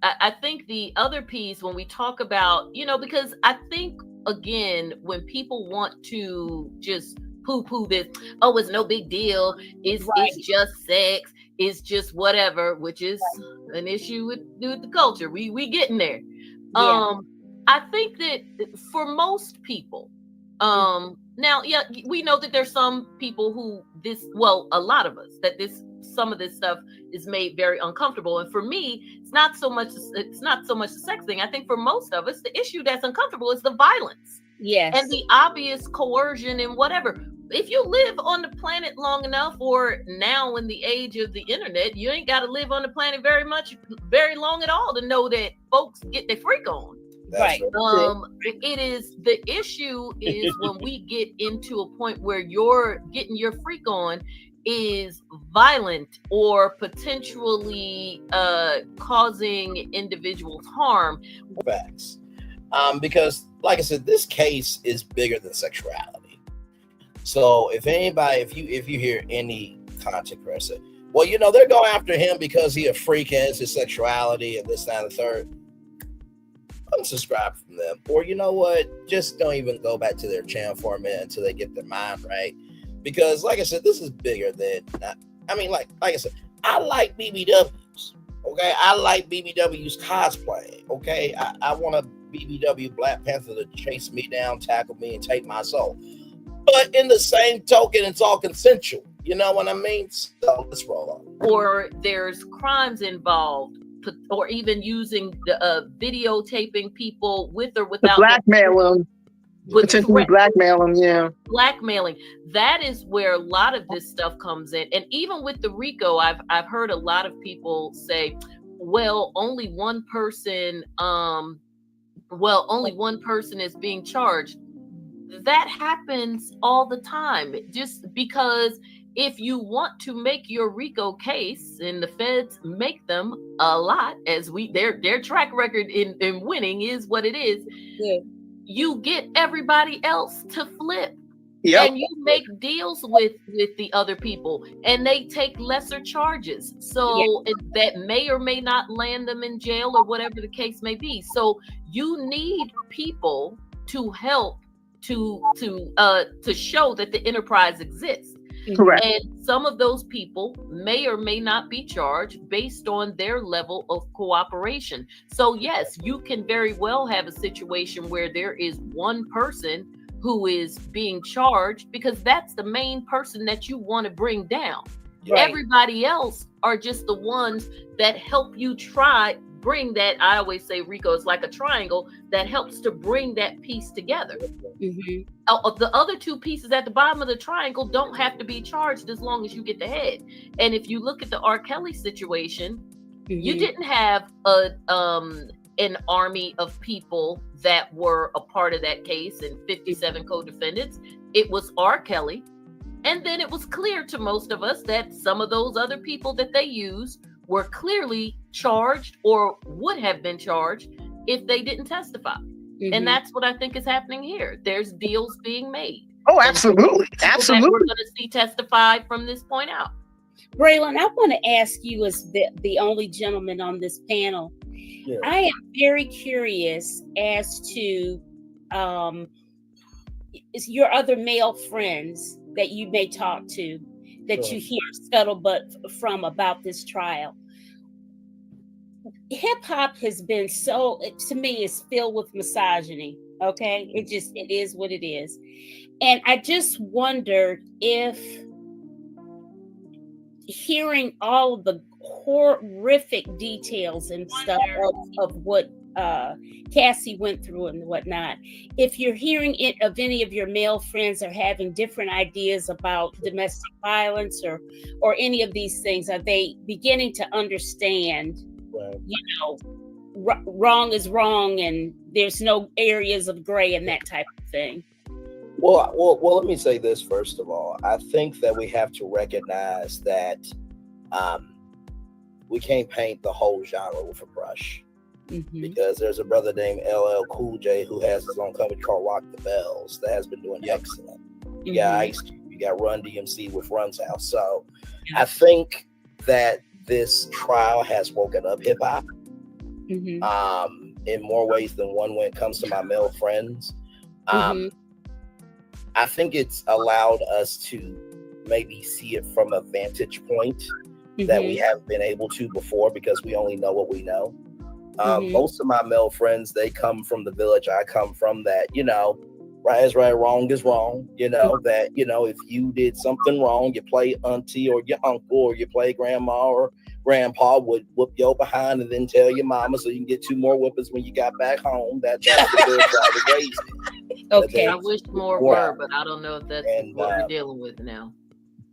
I think the other piece when we talk about, because I think again when people want to just poo-poo this, oh, it's no big deal, it's just sex, it's just whatever, which is an issue with the culture. We getting there. I think that for most people, now, we know that there's some people who a lot of us, that some of this stuff is made very uncomfortable. And for me, it's not so much the sex thing. I think for most of us, the issue that's uncomfortable is the violence. Yes. And the obvious coercion and whatever. If you live on the planet long enough, or now in the age of the internet, you ain't got to live on the planet very long at all to know that folks get their freak on. Right. It is, the issue is when we get into a point where you're getting your freak on is violent or potentially causing individuals harm. Facts. Because like I said, this case is bigger than sexuality. So if you hear any content creator say, well, they're going after him because he a freak and it's his sexuality and this, that, and the third, unsubscribe from them. Or you know what? Just don't even go back to their channel for a minute until they get their mind right. Because like I said, this is bigger than, like I said, I like BBWs. Okay. I like BBWs cosplay. Okay. I want a BBW Black Panther to chase me down, tackle me, and take my soul. But in the same token, it's all consensual. You know what I mean? So let's roll on. Or there's crimes involved, or even using the videotaping people with or without blackmail them. Potentially blackmail them, yeah. Blackmailing. That is where a lot of this stuff comes in. And even with the RICO, I've heard a lot of people say, well, only one person is being charged. That happens all the time. Just because if you want to make your RICO case, and the feds make them a lot, as their track record in winning is what it is, you get everybody else to flip. Yep. And you make deals with the other people, and they take lesser charges. So that may or may not land them in jail or whatever the case may be. So you need people to help to show that the enterprise exists. Correct. And some of those people may or may not be charged based on their level of cooperation. So yes, you can very well have a situation where there is one person who is being charged because that's the main person that you want to bring down. Right. Everybody else are just the ones that help you bring that. I always say RICO is like a triangle that helps to bring that piece together. The other two pieces at the bottom of the triangle don't have to be charged as long as you get the head. And if you look at the R. Kelly situation, you didn't have an army of people that were a part of that case and 57 co-defendants. It was R. Kelly. And then it was clear to most of us that some of those other people that they used were clearly charged or would have been charged if they didn't testify. And that's what I think is happening here. There's deals being made. Oh, absolutely. Absolutely. We're going to see testified from this point out. Braylon, I want to ask you as the only gentleman on this panel. Yeah. I am very curious as to your other male friends that you may talk to, that you hear scuttlebutt from about this trial. Hip hop has been to me, is filled with misogyny. Okay, it is what it is, and I just wondered if hearing all of the horrific details and stuff of what Cassie went through and whatnot. If you're hearing it of any of your male friends are having different ideas about domestic violence or any of these things, are they beginning to understand, wrong is wrong and there's no areas of gray and that type of thing? Well, let me say this first of all. I think that we have to recognize that we can't paint the whole genre with a brush. Because there's a brother named LL Cool J who has his own company called Rock the Bells that has been doing excellent. You got Ice Cube, you got Run DMC with Run's House. So I think that this trial has woken up hip hop in more ways than one when it comes to my male friends. I think it's allowed us to maybe see it from a vantage point that we haven't been able to before because we only know what we know. Most of my male friends, they come from the village I come from, that, right is right, wrong is wrong. That, if you did something wrong, you play auntie or your uncle or you play grandma or grandpa would whoop your behind and then tell your mama so you can get 2 more whoopings when you got back home. That's the good side of raising. Okay. I wish more were, but I don't know if that's what we're dealing with now.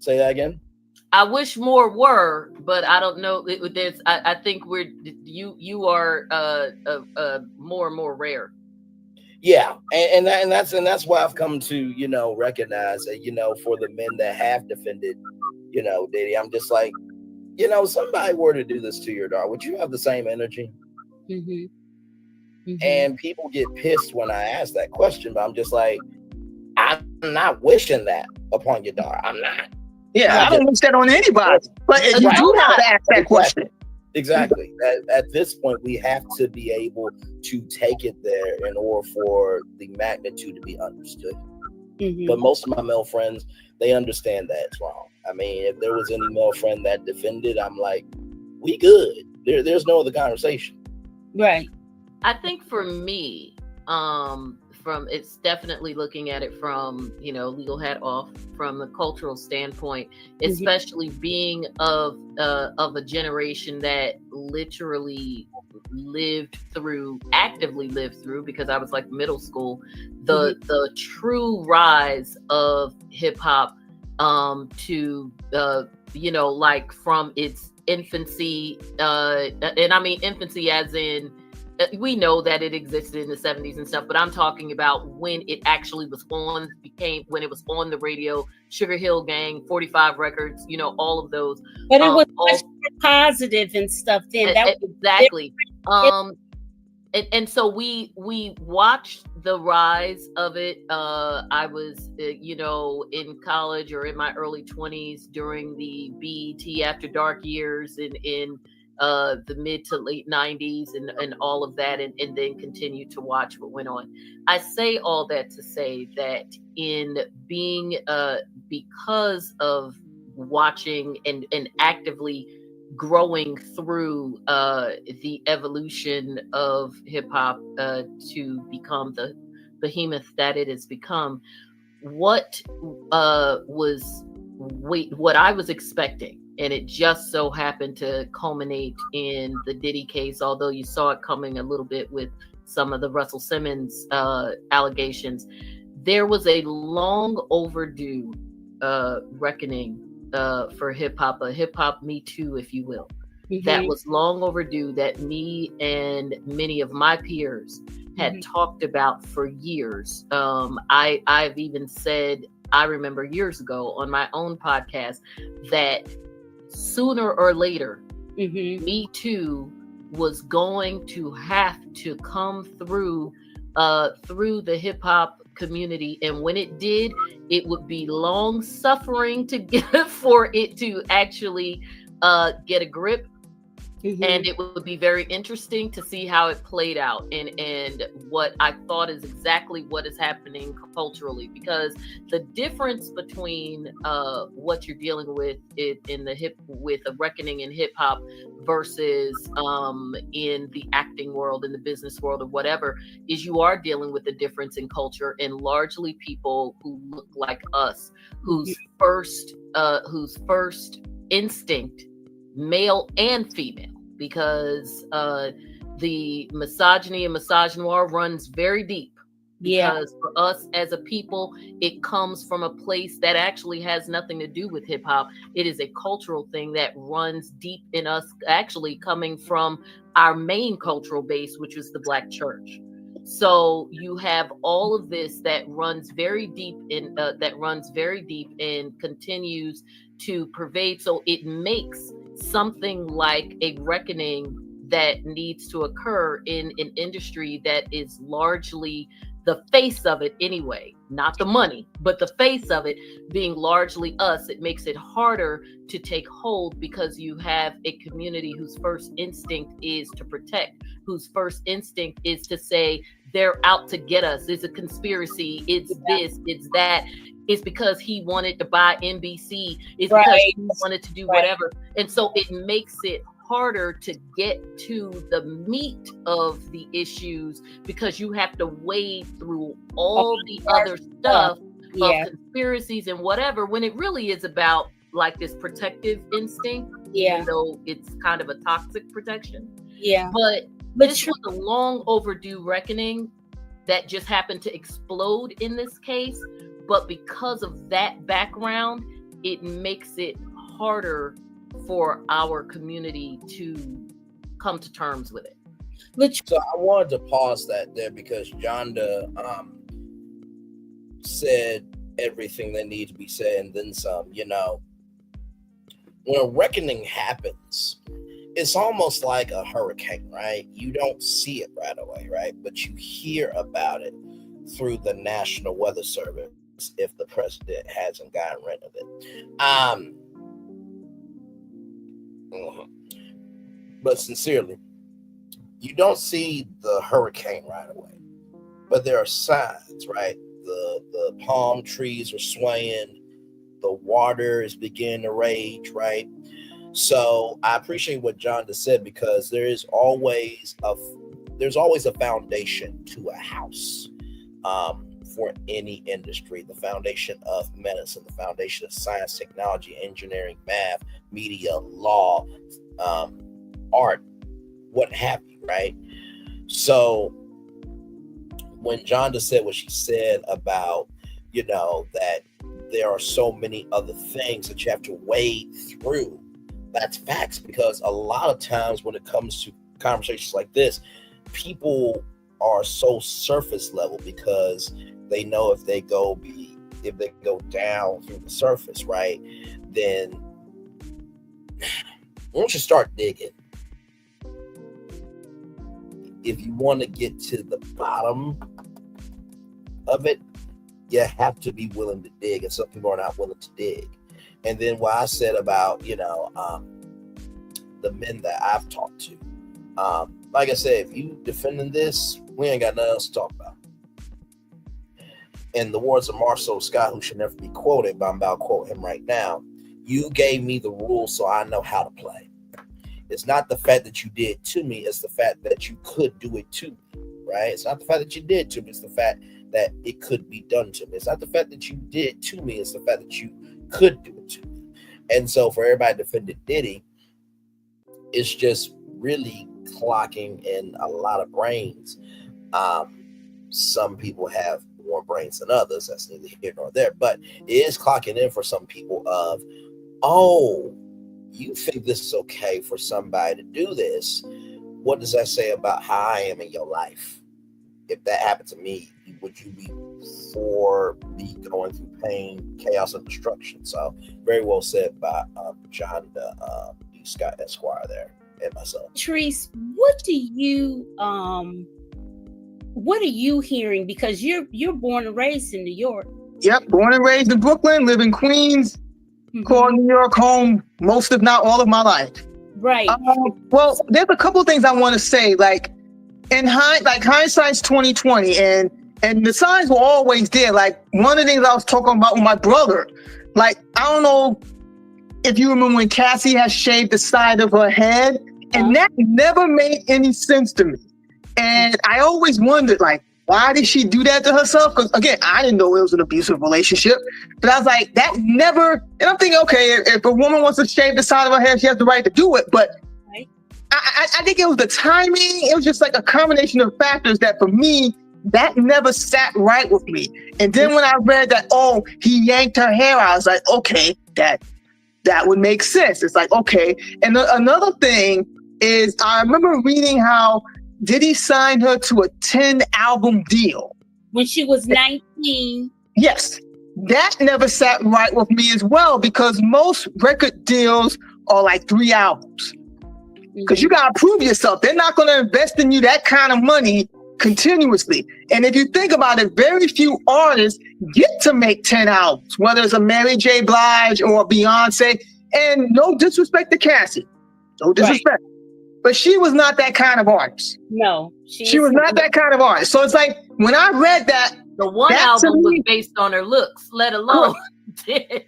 Say that again. I wish more were, but I don't know. I think you are more and more rare. Yeah, and that's why I've come to recognize that for the men that have defended Diddy, I'm just like, somebody were to do this to your daughter, would you have the same energy? And people get pissed when I ask that question, but I'm just like, I'm not wishing that upon your daughter. I'm not. Yeah, I don't wish that on anybody. But you do have to ask that question. Exactly. At this point, we have to be able to take it there in order for the magnitude to be understood. But most of my male friends, they understand that it's wrong. I mean, if there was any male friend that defended, I'm like, we good. There's no other conversation. Right. I think for me, it's definitely looking at it from, legal hat off, from the cultural standpoint, especially being of a generation that literally actively lived through, because I was like middle school, the true rise of hip hop to like from its infancy, and I mean infancy as in we know that it existed in the 70s and stuff, but I'm talking about when it actually was when it was on the radio, Sugar Hill Gang, 45 Records, all of those. But it was much more positive and stuff then. Exactly. And so we watched the rise of it. I was, in college or in my early 20s during the BET After Dark years in the mid to late 90s and all of that, and then continued to watch what went on. I say all that to say that in being, because of watching and actively growing through the evolution of hip hop to become the behemoth that it has become, what I was expecting, and it just so happened to culminate in the Diddy case, although you saw it coming a little bit with some of the Russell Simmons allegations. There was a long overdue reckoning for hip hop, a hip hop Me Too, if you will. That was long overdue, that me and many of my peers had talked about for years. I've even said, I remember years ago on my own podcast, that sooner or later, Me Too was going to have to come through the hip hop community, and when it did, it would be long suffering to get for it to actually get a grip. And it would be very interesting to see how it played out, and what I thought is exactly what is happening culturally, because the difference between what you're dealing with with a reckoning in hip hop versus in the acting world, in the business world, or whatever, is you are dealing with a difference in culture, and largely people who look like us, whose first instinct male and female, because the misogyny and misogynoir runs very deep. Because for us as a people, it comes from a place that actually has nothing to do with hip hop. It is a cultural thing that runs deep in us, actually coming from our main cultural base, which is the Black church. So you have all of this that runs very deep and continues to pervade. So it makes something like a reckoning that needs to occur in an industry that is largely the face of it anyway, not the money, but the face of it being largely us. It makes it harder to take hold because you have a community whose first instinct is to protect, whose first instinct is to say they're out to get us. It's a conspiracy. It's this, it's that. It's because he wanted to buy NBC. It's because he wanted to do whatever. And so it makes it harder to get to the meat of the issues because you have to wade through all the other stuff of conspiracies and whatever, when it really is about like this protective instinct, even though it's kind of a toxic protection. But this was a long overdue reckoning that just happened to explode in this case. But because of that background, it makes it harder for our community to come to terms with it. So I wanted to pause that there because Johnda said everything that needs to be said and then some. You know, when a reckoning happens, it's almost like a hurricane, right? You don't see it right away, right? But you hear about it through the National Weather Service if the president hasn't gotten rid of it. But sincerely, you don't see the hurricane right away, but there are signs, right? The palm trees are swaying, the water is beginning to rage, right? So I appreciate what Johnda said because there's always a foundation to a house for any industry. The foundation of medicine, the foundation of science, technology, engineering, math, media, law, art, what have you, right? So when Johnda said what she said about, you know, that there are so many other things that you have to wade through, that's facts, because a lot of times when it comes to conversations like this, people are so surface level because they know if they go down through the surface, right, then once you start digging, if you want to get to the bottom of it, you have to be willing to dig, and some people are not willing to dig. And then what I said about, you know, the men that I've talked to, like I said, if you defending this, we ain't got nothing else to talk about. In the words of Marcel Scott, who should never be quoted, but I'm about to quote him right now, you gave me the rules so I know how to play. It's not the fact that you did to me, it's the fact that you could do it to me, right? It's not the fact that you did to me, it's the fact that it could be done to me. It's not the fact that you did to me, it's the fact that you could do it to me. And so for everybody defending Diddy, it's just really clocking in a lot of brains. Some people have more brains than others. That's neither here nor there. But it is clocking in for some people of, oh, you think this is okay for somebody to do this? What does that say about how I am in your life? If that happened to me, would you be for me going through pain, chaos, and destruction? So very well said by Johnda D. Scott Esquire there and myself. Latrice, what are you hearing? Because you're born and raised in New York. Yep, born and raised in Brooklyn, live in Queens, call New York home most, if not all, of my life. Right. Well, there's a couple things I want to say. Like hindsight's 2020, and the signs were always there. Like one of the things I was talking about with my brother. Like I don't know if you remember when Cassie had shaved the side of her head, and that never made any sense to me. And I always wondered, like, why did she do that to herself? Because again, I didn't know it was an abusive relationship, but I was like, that never. And I'm thinking, okay, if a woman wants to shave the side of her hair, she has the right to do it. But I think it was the timing. It was just like a combination of factors that for me, that never sat right with me. And then when I read that, oh, he yanked her hair, I was like, okay, that would make sense. It's like, okay. And another thing is I remember reading how Diddy signed her to a 10-album deal. When she was 19. Yes. That never sat right with me as well, because most record deals are like 3 albums. Because you got to prove yourself. They're not going to invest in you that kind of money continuously. And if you think about it, very few artists get to make 10 albums, whether it's a Mary J. Blige or a Beyonce. And no disrespect to Cassie. No disrespect. Right. But she was not that kind of artist. No. She was not that kind of artist. So it's like, when I read that, the one album was based on her looks, let alone. She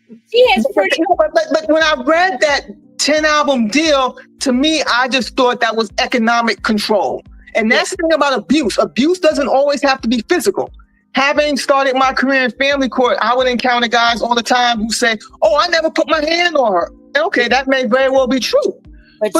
has pretty. But when I read that 10-album deal, to me, I just thought that was economic control. And that's the thing about abuse. Abuse doesn't always have to be physical. Having started my career in family court, I would encounter guys all the time who say, oh, I never put my hand on her. And okay, that may very well be true. But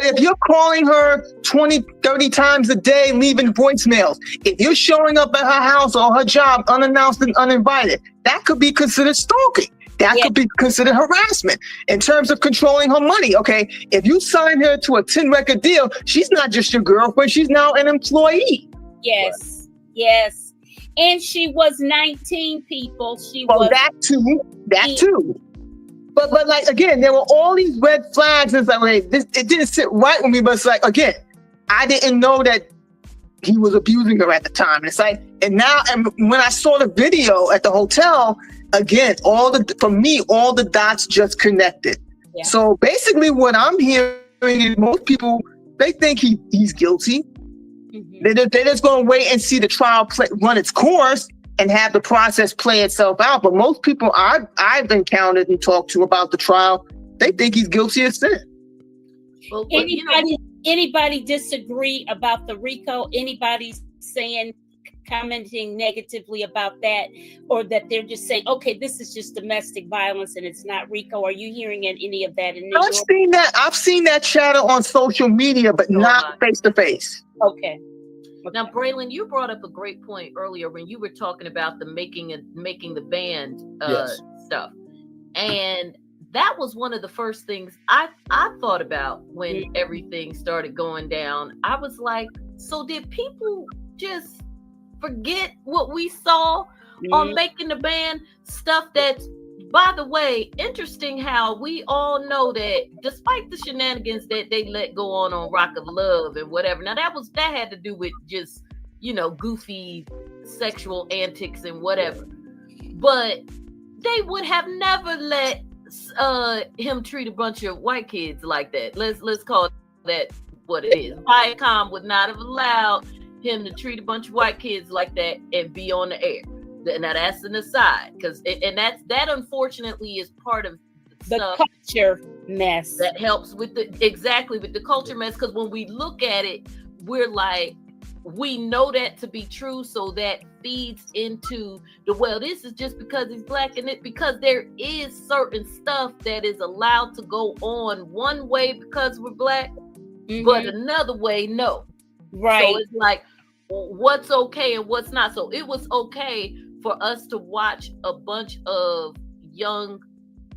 if you're calling her 20, 30 times a day, leaving voicemails, if you're showing up at her house or her job unannounced and uninvited, that could be considered stalking. That could be considered harassment in terms of controlling her money. Okay, if you sign her to a 10-record deal, she's not just your girlfriend, she's now an employee. Yes, yes. And she was 19, people. She was that too. But like, again, there were all these red flags. And it's like, wait, it didn't sit right with me. But it's like, again, I didn't know that he was abusing her at the time. And it's like, and when I saw the video at the hotel, again, all the dots just connected. Yeah. So basically what I'm hearing is most people, they think he's guilty. Mm-hmm. They're just going to wait and see the trial run its course and have the process play itself out. But most people I've encountered and talked to about the trial, they think he's guilty of sin. Well, anybody disagree about the RICO? Anybody commenting negatively about that, or that they're just saying, okay, this is just domestic violence and it's not RICO? Are you hearing any of that in New York? I've seen that chatter on social media, but not face to face. Okay. Now, Braylon, you brought up a great point earlier when you were talking about the making the band stuff. And that was one of the first things I thought about when everything started going down. I was like, so did people just forget what we saw on Making the Band? Stuff that's, by the way, interesting how we all know that despite the shenanigans that they let go on Rock of Love and whatever. Now that had to do with just, goofy sexual antics and whatever. But they would have never let him treat a bunch of white kids like that. Let's call that what it is. Viacom would not have allowed him to treat a bunch of white kids like that and be on the air. Now that's an aside, because that unfortunately is part of the culture mess that helps with the culture mess. Because when we look at it, we're like, we know that to be true, so that feeds into this is just because he's black, and because there is certain stuff that is allowed to go on one way because we're black, but another way no. Right. So it's like, what's okay and what's not. So it was okay for us to watch a bunch of young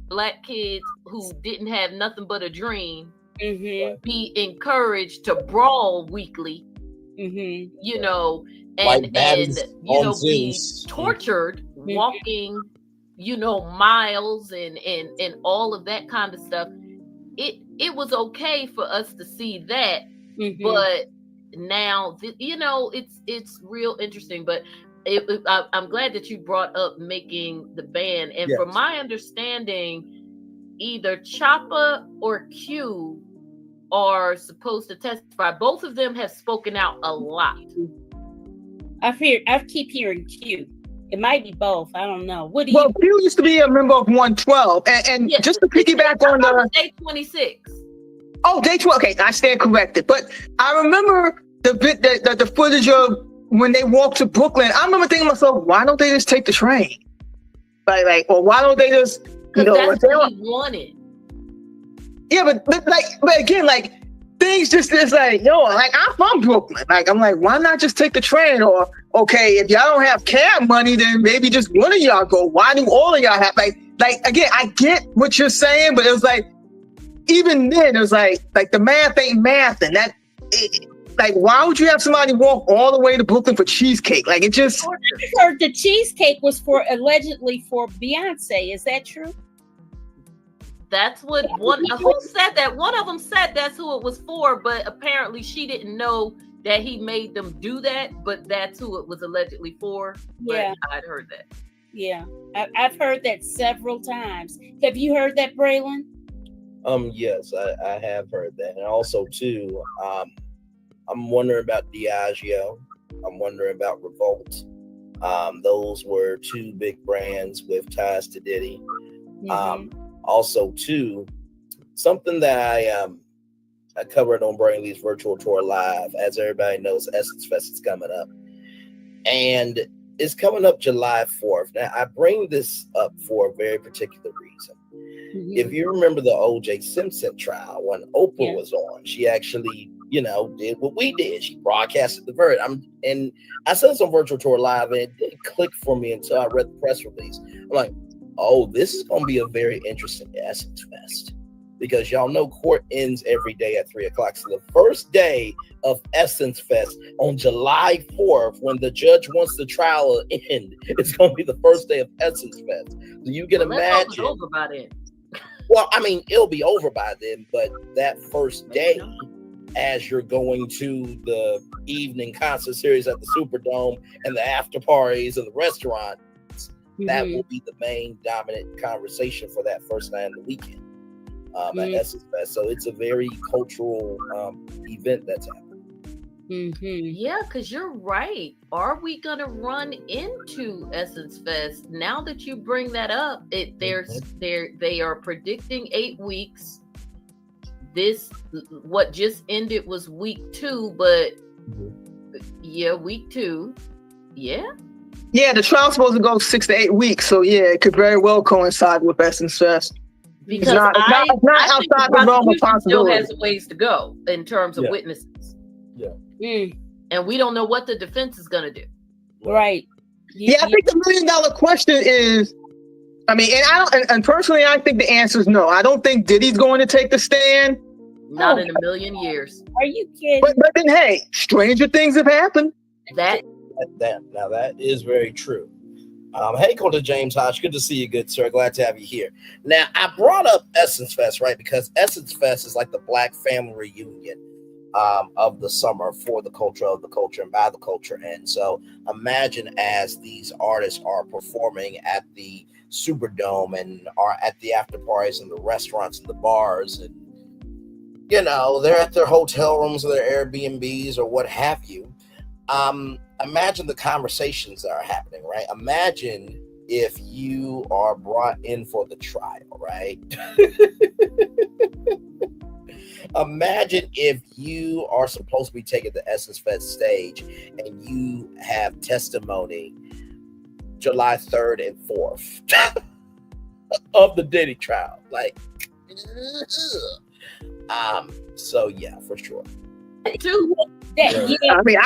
black kids who didn't have nothing but a dream be encouraged to brawl weekly, and be tortured walking, miles and all of that kind of stuff. It was okay for us to see that, but now it's real interesting. But I'm glad that you brought up Making the Band, and from my understanding, either Choppa or Q are supposed to testify. Both of them have spoken out a lot. I keep hearing Q. It might be both. I don't know. Q used to be a member of 112, and just to piggyback on the day 26. Oh, day 12. Okay, I stand corrected. But I remember the footage of when they walk to Brooklyn, I remember thinking to myself, why don't they just take the train? Or why don't they just, because that's what he wanted. Yeah, but again, like, things just is like, yo, like, I'm from Brooklyn. Like, I'm like, why not just take the train? Or, okay, if y'all don't have cab money, then maybe just one of y'all go. Why do all of y'all have, like, again, I get what you're saying, but it was like, even then, it was like the math ain't math. And like, why would you have somebody walk all the way to Brooklyn for cheesecake? Like, it just. I heard the cheesecake was allegedly for Beyonce. Is that true? That's what who said that? One of them said that's who it was for, but apparently she didn't know that he made them do that, but that's who it was allegedly for. Yeah. But I'd heard that. Yeah. I've heard that several times. Have you heard that, Braylon? Yes, I have heard that. And also too, I'm wondering about Diageo. I'm wondering about Revolt. Those were two big brands with ties to Diddy. Mm-hmm. Also, too, something that I covered on Brainley's virtual tour live. As everybody knows, Essence Fest is coming up. And it's coming up July 4th. Now, I bring this up for a very particular reason. Mm-hmm. If you remember the O.J. Simpson trial, when Oprah was on, she actually, did what we did. She broadcasted the verdict. And I said this on virtual tour live, and it didn't click for me until I read the press release. I'm like, oh, this is going to be a very interesting Essence Fest, because y'all know court ends every day at 3:00. So the first day of Essence Fest on July 4th, when the judge wants the trial to end, it's going to be the first day of Essence Fest. So you can imagine. It's over by then. Well, I mean, it'll be over by then, but that first day, as you're going to the evening concert series at the Superdome and the after parties and the restaurant, that will be the main dominant conversation for that first night of the weekend at Essence Fest. So it's a very cultural event that's happening. Yeah, because you're right. Are we gonna run into Essence Fest? Now that you bring that up, they are predicting 8 weeks. What just ended was week 2, but week 2. Yeah, the trial's supposed to go 6 to 8 weeks, so yeah, it could very well coincide with Essence Fest. Because it's not outside the realm of possibility. Still has a ways to go in terms of witnesses. And we don't know what the defense is going to do. Right. I think the $1 million question is, and personally, I think the answer is no. I don't think Diddy's going to take the stand. Not in a million years. Are you kidding? But then, hey, stranger things have happened. Now that is very true. Hey, Coach James Hodge, good to see you, good sir. Glad to have you here. Now, I brought up Essence Fest, right? Because Essence Fest is like the Black family reunion of the summer for the culture of the culture and by the culture. And so imagine as these artists are performing at the Superdome and are at the after parties and the restaurants and the bars, and they're at their hotel rooms or their Airbnbs or what have you. Imagine the conversations that are happening, right? Imagine if you are brought in for the trial, right? Imagine if you are supposed to be taking the Essence Fest stage and you have testimony July 3rd and 4th of the Diddy trial. Like, so yeah, for sure. I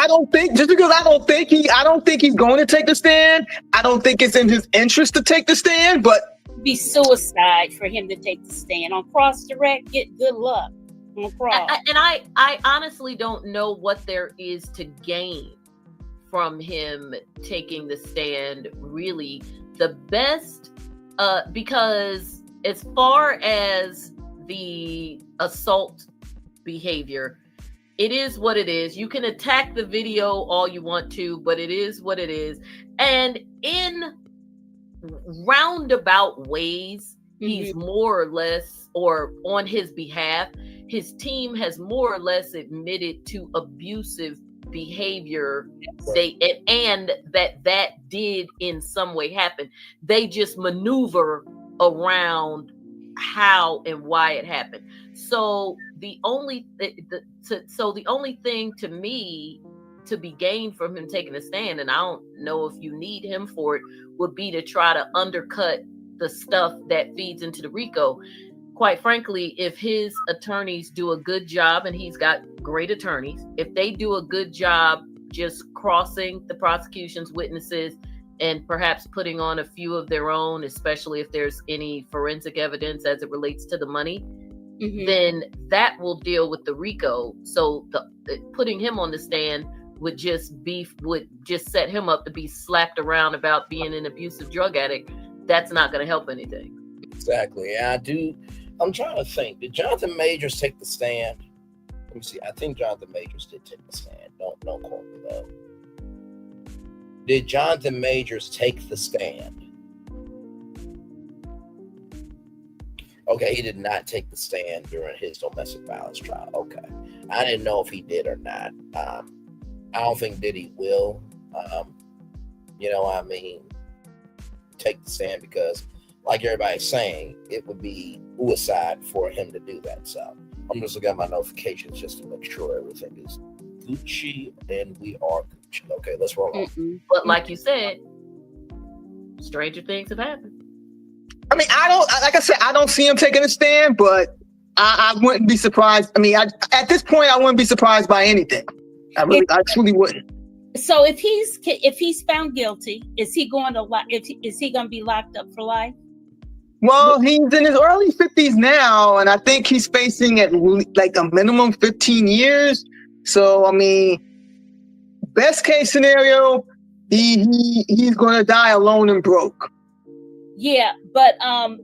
don't think, just because I don't think he's going to take the stand. I don't think it's in his interest to take the stand, but it'd be suicide for him to take the stand. On cross direct, get good luck. On cross. I honestly don't know what there is to gain from him taking the stand. Really, the best, because as far as the assault behavior, it is what it is. You can attack the video all you want to, but it is what it is. And in roundabout ways, he's more or less, or on his behalf, his team has more or less admitted to abusive behavior. And that did in some way happen. They just maneuver around how and why it happened. So the only thing to me to be gained from him taking a stand, and I don't know if you need him for it, would be to try to undercut the stuff that feeds into the RICO. Quite frankly, if his attorneys do a good job, and he's got great attorneys, if they do a good job just crossing the prosecution's witnesses and perhaps putting on a few of their own, especially if there's any forensic evidence as it relates to the money, then that will deal with the RICO. So putting him on the stand would just set him up to be slapped around about being an abusive drug addict. That's not going to help anything. Exactly. I'm trying to think. Did Jonathan Majors take the stand? Let me see. I think Jonathan Majors did take the stand. Don't quote me though. Did Jonathan Majors take the stand? Okay, he did not take the stand during his domestic violence trial. Okay. I didn't know if he did or not. I don't think Diddy will, take the stand, because like everybody's saying, it would be suicide for him to do that. So I'm just looking at my notifications just to make sure everything is Gucci, and we are Gucci. Okay, let's roll on. But like you said, stranger things have happened. I mean, I don't see him taking a stand, but I wouldn't be surprised. I mean, at this point, I wouldn't be surprised by anything. I truly wouldn't. So if he's found guilty, is he going to be locked up for life? Well, he's in his early 50s now, and I think he's facing at like a minimum 15 years. So, I mean, best case scenario, he's going to die alone and broke. Yeah, but I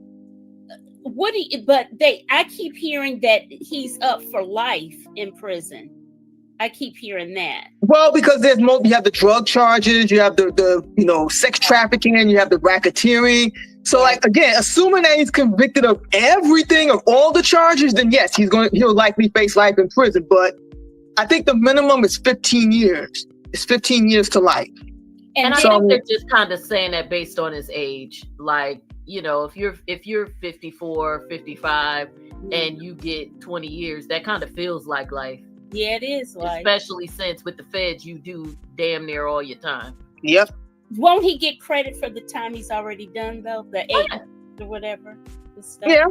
keep hearing that he's up for life in prison. I keep hearing that. Well, because you have the drug charges, you have the sex trafficking, you have the racketeering. So, like, again, assuming that he's convicted of everything, of all the charges, then yes, he'll likely face life in prison. But I think the minimum is 15 years. It's 15 years to life. And I think they're just kind of saying that based on his age. Like, if you're 54, 55, and you get 20 years, that kind of feels like life. Yeah, it is life. Especially since with the feds, you do damn near all your time. Yep. Won't he get credit for the time he's already done, though? The 8 or whatever. The stuff. Yeah.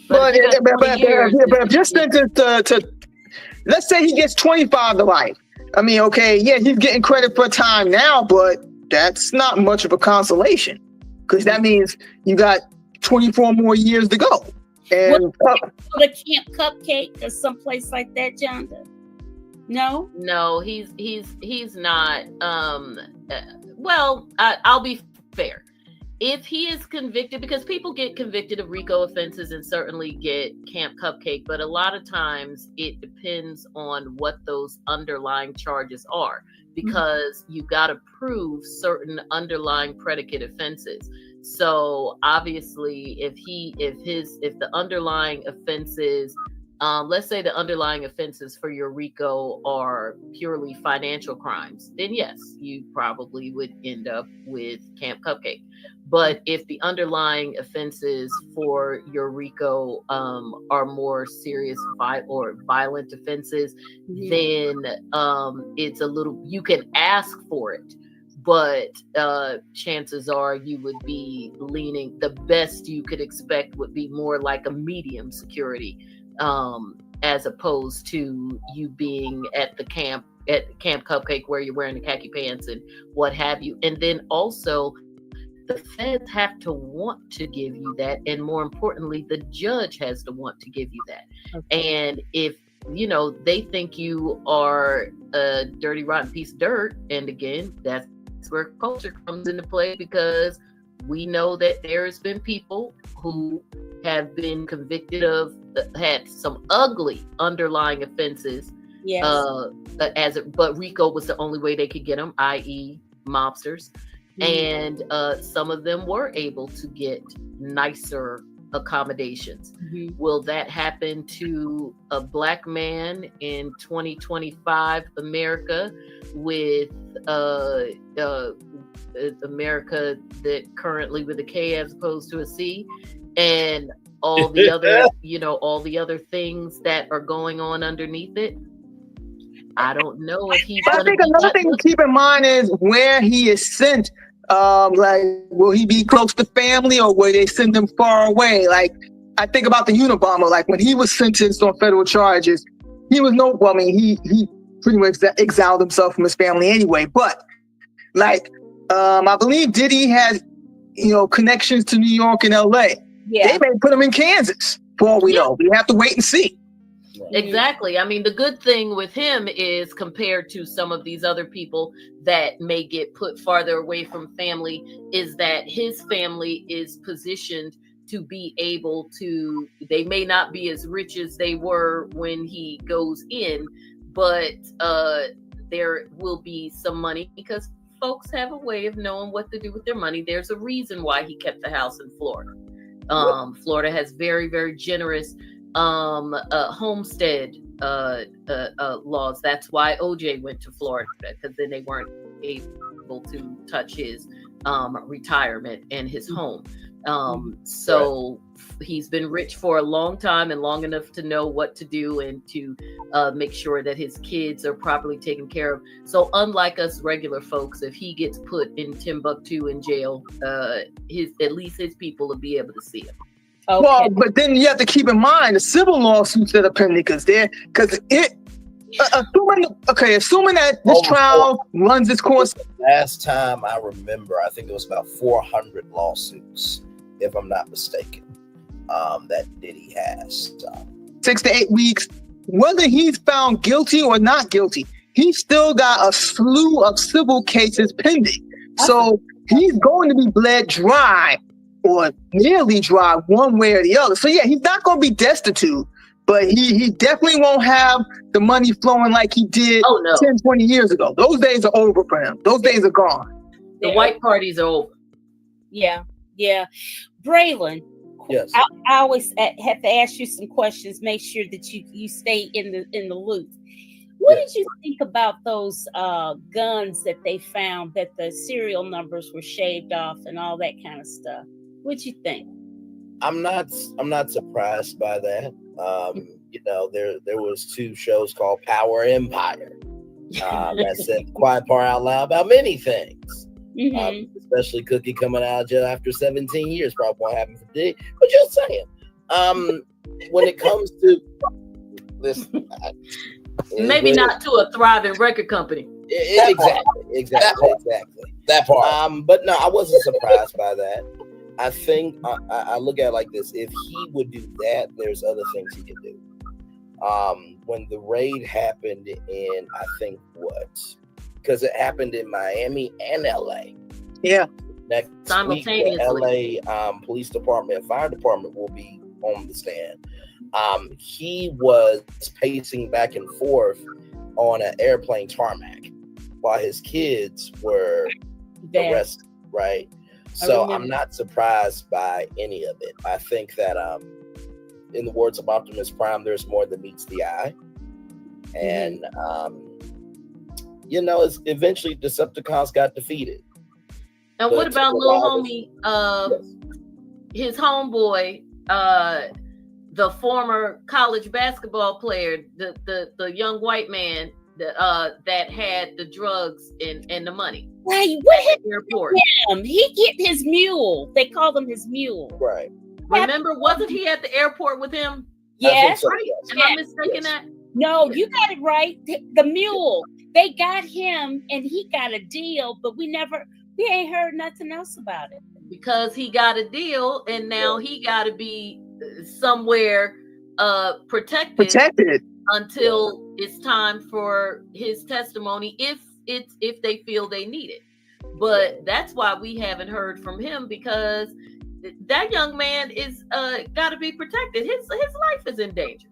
But if you're sentenced to, let's say he gets 25 to life. I mean, okay, yeah, he's getting credit for time now, but that's not much of a consolation, because that means you got 24 more years to go. And go to Camp Cupcake or someplace like that, Johnda? No, he's not. Well, I'll be fair. If he is convicted, because people get convicted of RICO offenses and certainly get Camp Cupcake, but a lot of times it depends on what those underlying charges are, because you got to prove certain underlying predicate offenses. So obviously, if the underlying offenses, let's say the underlying offenses for your RICO are purely financial crimes, then yes, you probably would end up with Camp Cupcake. But if the underlying offenses for your RICO are more serious or violent offenses, then it's a little, you can ask for it, but chances are you would be leaning, the best you could expect would be more like a medium security, as opposed to you being at Camp Cupcake where you're wearing the khaki pants and what have you. And then also, the feds have to want to give you that, and more importantly, the judge has to want to give you that. Okay. And if they think you are a dirty, rotten piece of dirt, and again, that's where culture comes into play, because we know that there has been people who have been convicted of, had some ugly underlying offenses. Yes. But RICO was the only way they could get them, i.e. mobsters. And some of them were able to get nicer accommodations. Will that happen to a Black man in 2025 America with America that currently with a K as opposed to a C? and all the other, all the other things that are going on underneath it. I don't know if he's. But I think another thing to keep in mind is where he is sent. Like, will he be close to family, or will they send him far away? Like, I think about the Unabomber. Like, when he was sentenced on federal charges, he pretty much exiled himself from his family anyway. But like, I believe Diddy has, connections to New York and LA. Yeah. They may put him in Kansas for all we know. We have to wait and see. Exactly. I mean, the good thing with him is, compared to some of these other people that may get put farther away from family, is that his family is positioned to be able to, they may not be as rich as they were when he goes in, but there will be some money, because folks have a way of knowing what to do with their money. There's a reason why he kept the house in Florida. Florida has very, very generous homestead laws. That's why OJ went to Florida, because then they weren't able to touch his retirement and his home. So he's been rich for a long time, and long enough to know what to do and to make sure that his kids are properly taken care of. So unlike us regular folks, if he gets put in Timbuktu in jail, at least his people will be able to see him. Okay. Well, but then you have to keep in mind the civil lawsuits that are pending, assuming that this trial runs its course. Last time I remember, I think it was about 400 lawsuits, if I'm not mistaken, that Diddy has. 6 to 8 weeks, whether he's found guilty or not guilty, he's still got a slew of civil cases pending. So he's going to be bled dry, or nearly dry, one way or the other. So yeah, he's not going to be destitute, but he definitely won't have the money flowing like he did 10, 20 years ago. Those days are over for him. Those days are gone. The white parties are over. Yeah. Braylon, yes. I always have to ask you some questions. Make sure that you stay in the loop. What did you think about those guns that they found, that the serial numbers were shaved off and all that kind of stuff? What'd you think? I'm not surprised by that. There was 2 shows called Power Empire that said the quiet part out loud about many things. Especially Cookie coming out of jail after 17 years, probably won't happen for Diddy. But just saying, when it comes to this, maybe not to a thriving record company. Exactly. That part. But no, I wasn't surprised by that. I think I look at it like this: if he would do that, there's other things he could do. When the raid happened in, I think because it happened in Miami and LA. Yeah. Next week, the LA police department and fire department will be on the stand. He was pacing back and forth on an airplane tarmac while his kids were arrested, right? So I'm not surprised by any of it. I think that, in the words of Optimus Prime, there's more than meets the eye. And, it's eventually Decepticons got defeated. And what about little homie, his homeboy, the former college basketball player, the young white man that had the drugs and the money? Hey, what happened to him? He get his mule. They called him his mule. Right. Remember, wasn't he at the airport with him? Yes. Right? Am I mistaken that? No, you got it right. The mule. They got him and he got a deal, but we ain't heard nothing else about it. Because he got a deal and now he got to be somewhere protected until it's time for his testimony, if they feel they need it. But that's why we haven't heard from him, because that young man is got to be protected. His life is in danger.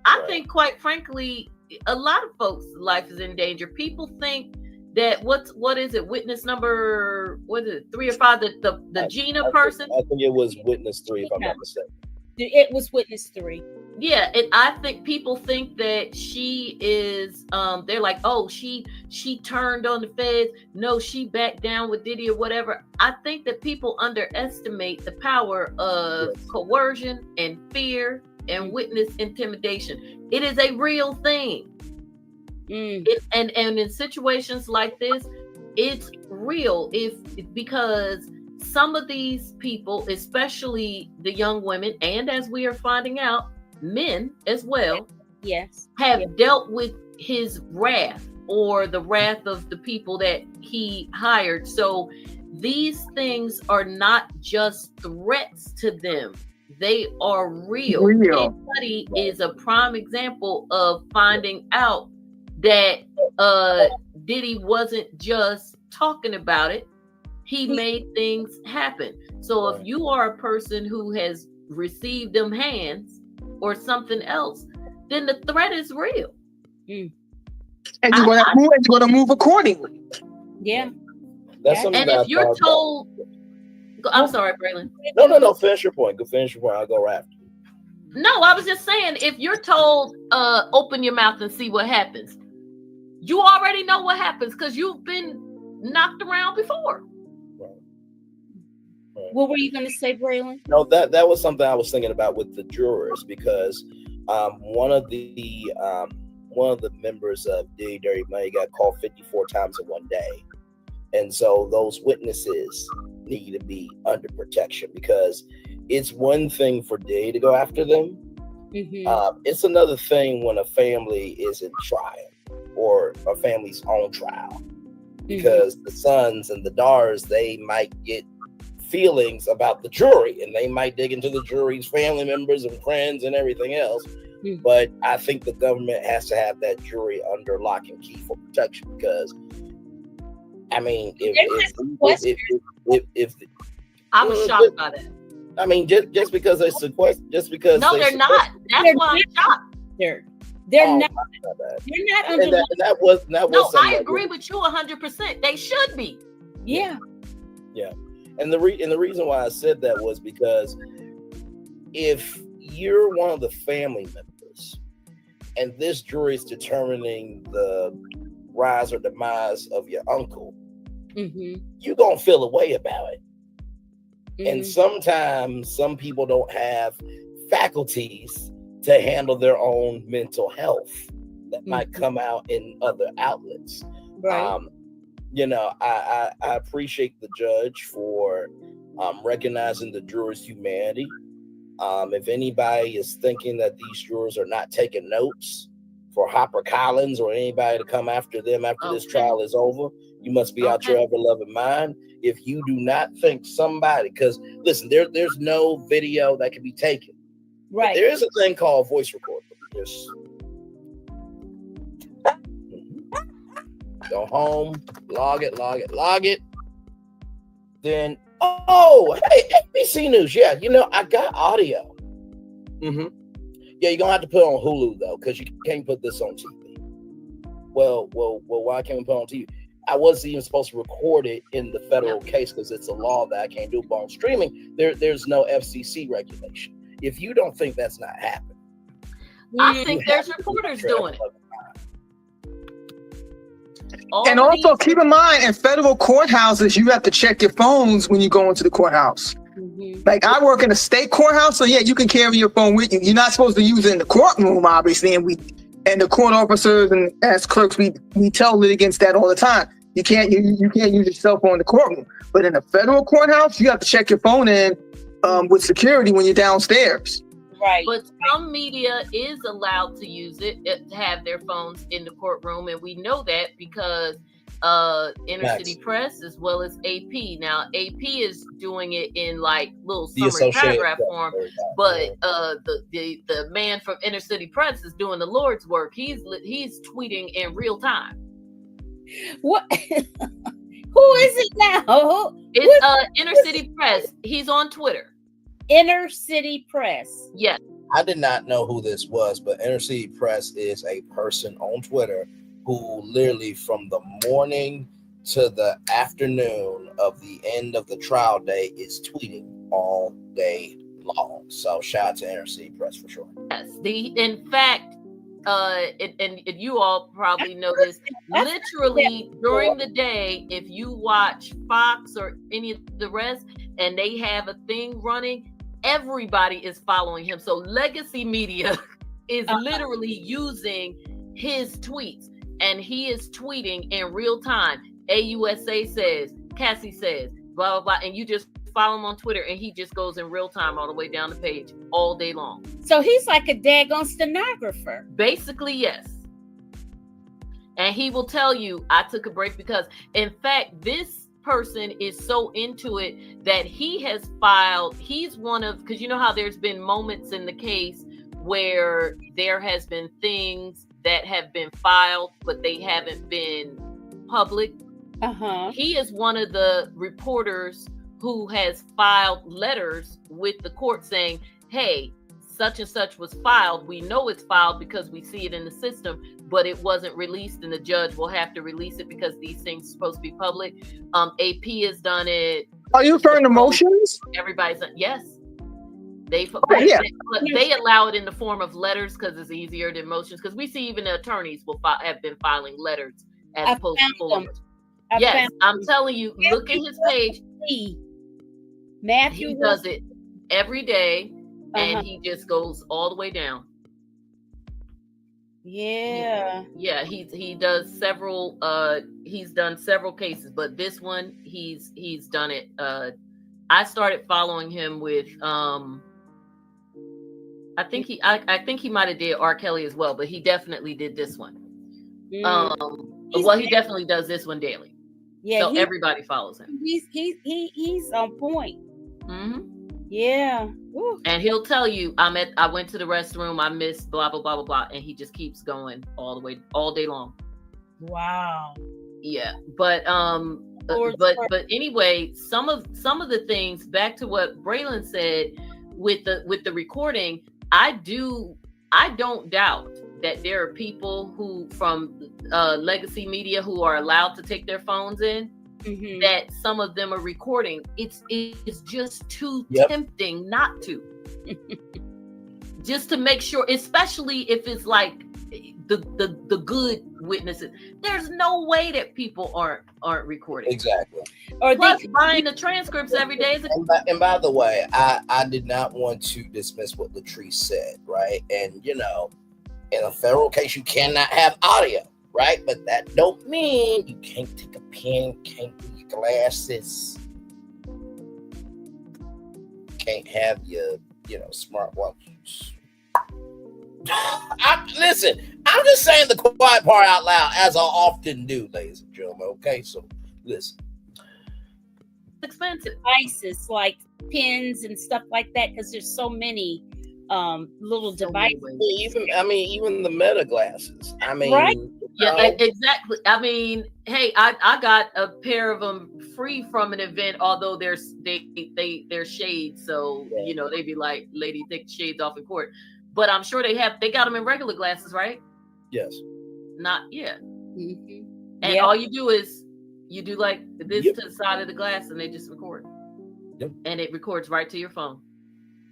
I think, quite frankly, a lot of folks' life is in danger. People think that what is it? Witness number 3 or 5? The Gina person. I think it was witness 3, if I'm not mistaken. It was witness 3. Yeah, and I think people think that she is they're like, oh, she turned on the feds. No, she backed down with Diddy or whatever. I think that people underestimate the power of coercion and fear and witness intimidation. It is a real thing. And in situations like this, it's real because some of these people, especially the young women, and as we are finding out, men as well, have dealt with his wrath or the wrath of the people that he hired. So these things are not just threats to them, they are real. Buddy is a prime example of finding out that Diddy wasn't just talking about it, he made things happen. So if you are a person who has received them hands or something else, then the threat is real. And you're going to move accordingly. Yeah. That's something. And if you're told, I'm sorry, Braylon. No. Finish your point. Go finish your point. I'll go after. No, I was just saying, if you're told, open your mouth and see what happens, you already know what happens because you've been knocked around before. What were you going to say, Braylon? No, that was something I was thinking about with the jurors, because one of the members of Diddy Dirty Money got called 54 times in one day, and so those witnesses need to be under protection, because it's one thing for Diddy to go after them. It's another thing when a family is in trial or a family's on trial, because the sons and the daughters, they might get feelings about the jury and they might dig into the jury's family members and friends and everything else. But I think the government has to have that jury under lock and key for protection, because I mean, if I was shocked by that. I mean, just because it's a question, just because no, they're not. That's why I'm shocked. They're not. They're not under. And that was no. I agree with you 100%. They should be. Yeah. And the reason why I said that was because if you're one of the family members and this jury is determining the rise or demise of your uncle, you're gonna feel a way about it. And sometimes some people don't have faculties to handle their own mental health that might come out in other outlets. Right. I appreciate the judge for recognizing the jurors' humanity. If anybody is thinking that these jurors are not taking notes for Hopper Collins or anybody to come after them after this trial is over, you must be out your ever-loving mind. If you do not think somebody, because listen, there's no video that can be taken. Right. There is a thing called voice recording. Just go home, log it. Then, hey, ABC News. Yeah, I got audio. Yeah, you're gonna have to put it on Hulu though, because you can't put this on TV. Well, why can't we put it on TV? I wasn't even supposed to record it in the federal case because it's a law that I can't do. But on streaming, there's no FCC regulation. If you don't think that's not happening, I think there's reporters doing it. And also keep in mind, in federal courthouses, you have to check your phones when you go into the courthouse. Like I work in a state courthouse, so yeah, you can carry your phone with you. You're not supposed to use it in the courtroom, obviously, and the court officers and as clerks, we tell litigants that all the time. You can't use your cell phone in the courtroom. But in a federal courthouse, you have to check your phone in with security when you're downstairs. Right. But some media is allowed to use it, to have their phones in the courtroom, and we know that because Inner City Press as well as AP. Now AP is doing it in like little summary paragraph form, but the man from Inner City Press is doing the Lord's work. He's tweeting in real time. What? Who is it now? It's Inner City Press. He's on Twitter. Inner City Press. Yes. I did not know who this was, but Inner City Press is a person on Twitter who literally from the morning to the afternoon of the end of the trial day is tweeting all day long. So shout out to NRC Press for sure. Yes, in fact, and you all probably know this, literally during the day, if you watch Fox or any of the rest and they have a thing running, everybody is following him. So legacy media is literally using his tweets, and he is tweeting in real time. AUSA says, Cassie says, blah, blah, blah. And you just follow him on Twitter, and he just goes in real time all the way down the page all day long. So he's like a daggone stenographer. Basically, yes. And he will tell you, I took a break because, in fact, this person is so into it that he has filed, he's one of, because you know how there's been moments in the case where there has been things that have been filed, but they haven't been public. He is one of the reporters who has filed letters with the court saying, hey, such and such was filed. We know it's filed because we see it in the system, but it wasn't released, and the judge will have to release it because these things are supposed to be public. AP has done it. Are you referring to motions? Everybody's done, yes. They allow it in the form of letters because it's easier than motions. Because we see even the attorneys have been filing letters as opposed to forms. Yes, I'm telling you, look at his page. Matthew he does it every day, and he just goes all the way down. Yeah. He does several. He's done several cases, but this one he's done it. I started following him with. I think he might have did R. Kelly as well, but he definitely did this one. He definitely does this one daily. Yeah, so everybody follows him. He's on point. Yeah. Woo. And he'll tell you, I went to the restroom, I missed blah blah blah blah blah, and he just keeps going all day long. Wow. Yeah, but anyway, some of the things, back to what Braylon said with the recording, I don't doubt that there are people who from legacy media who are allowed to take their phones in, that some of them are recording. It's just too tempting not to. Just to make sure, especially if it's like the good witnesses. There's no way that people aren't recording. Exactly. Or plus buying the transcripts every day is and by the way, I did not want to dismiss what Latrice said, right? And you know, in a federal case, you cannot have audio, right? But that don't mean you can't take a pen, can't do your glasses, can't have your, smartwatch. Listen, I'm just saying the quiet part out loud, as I often do, ladies and gentlemen. Okay, so listen. Expensive devices like pins and stuff like that, because there's so many little devices. Even the Meta glasses. Right? Exactly. I mean, hey, I got a pair of them free from an event, although they're shades, so they'd be like, lady, take the shades off in court. But I'm sure they got them in regular glasses, right? Yes. Not yet. And all you do is you do like this to the side of the glass, and they just record. And it records right to your phone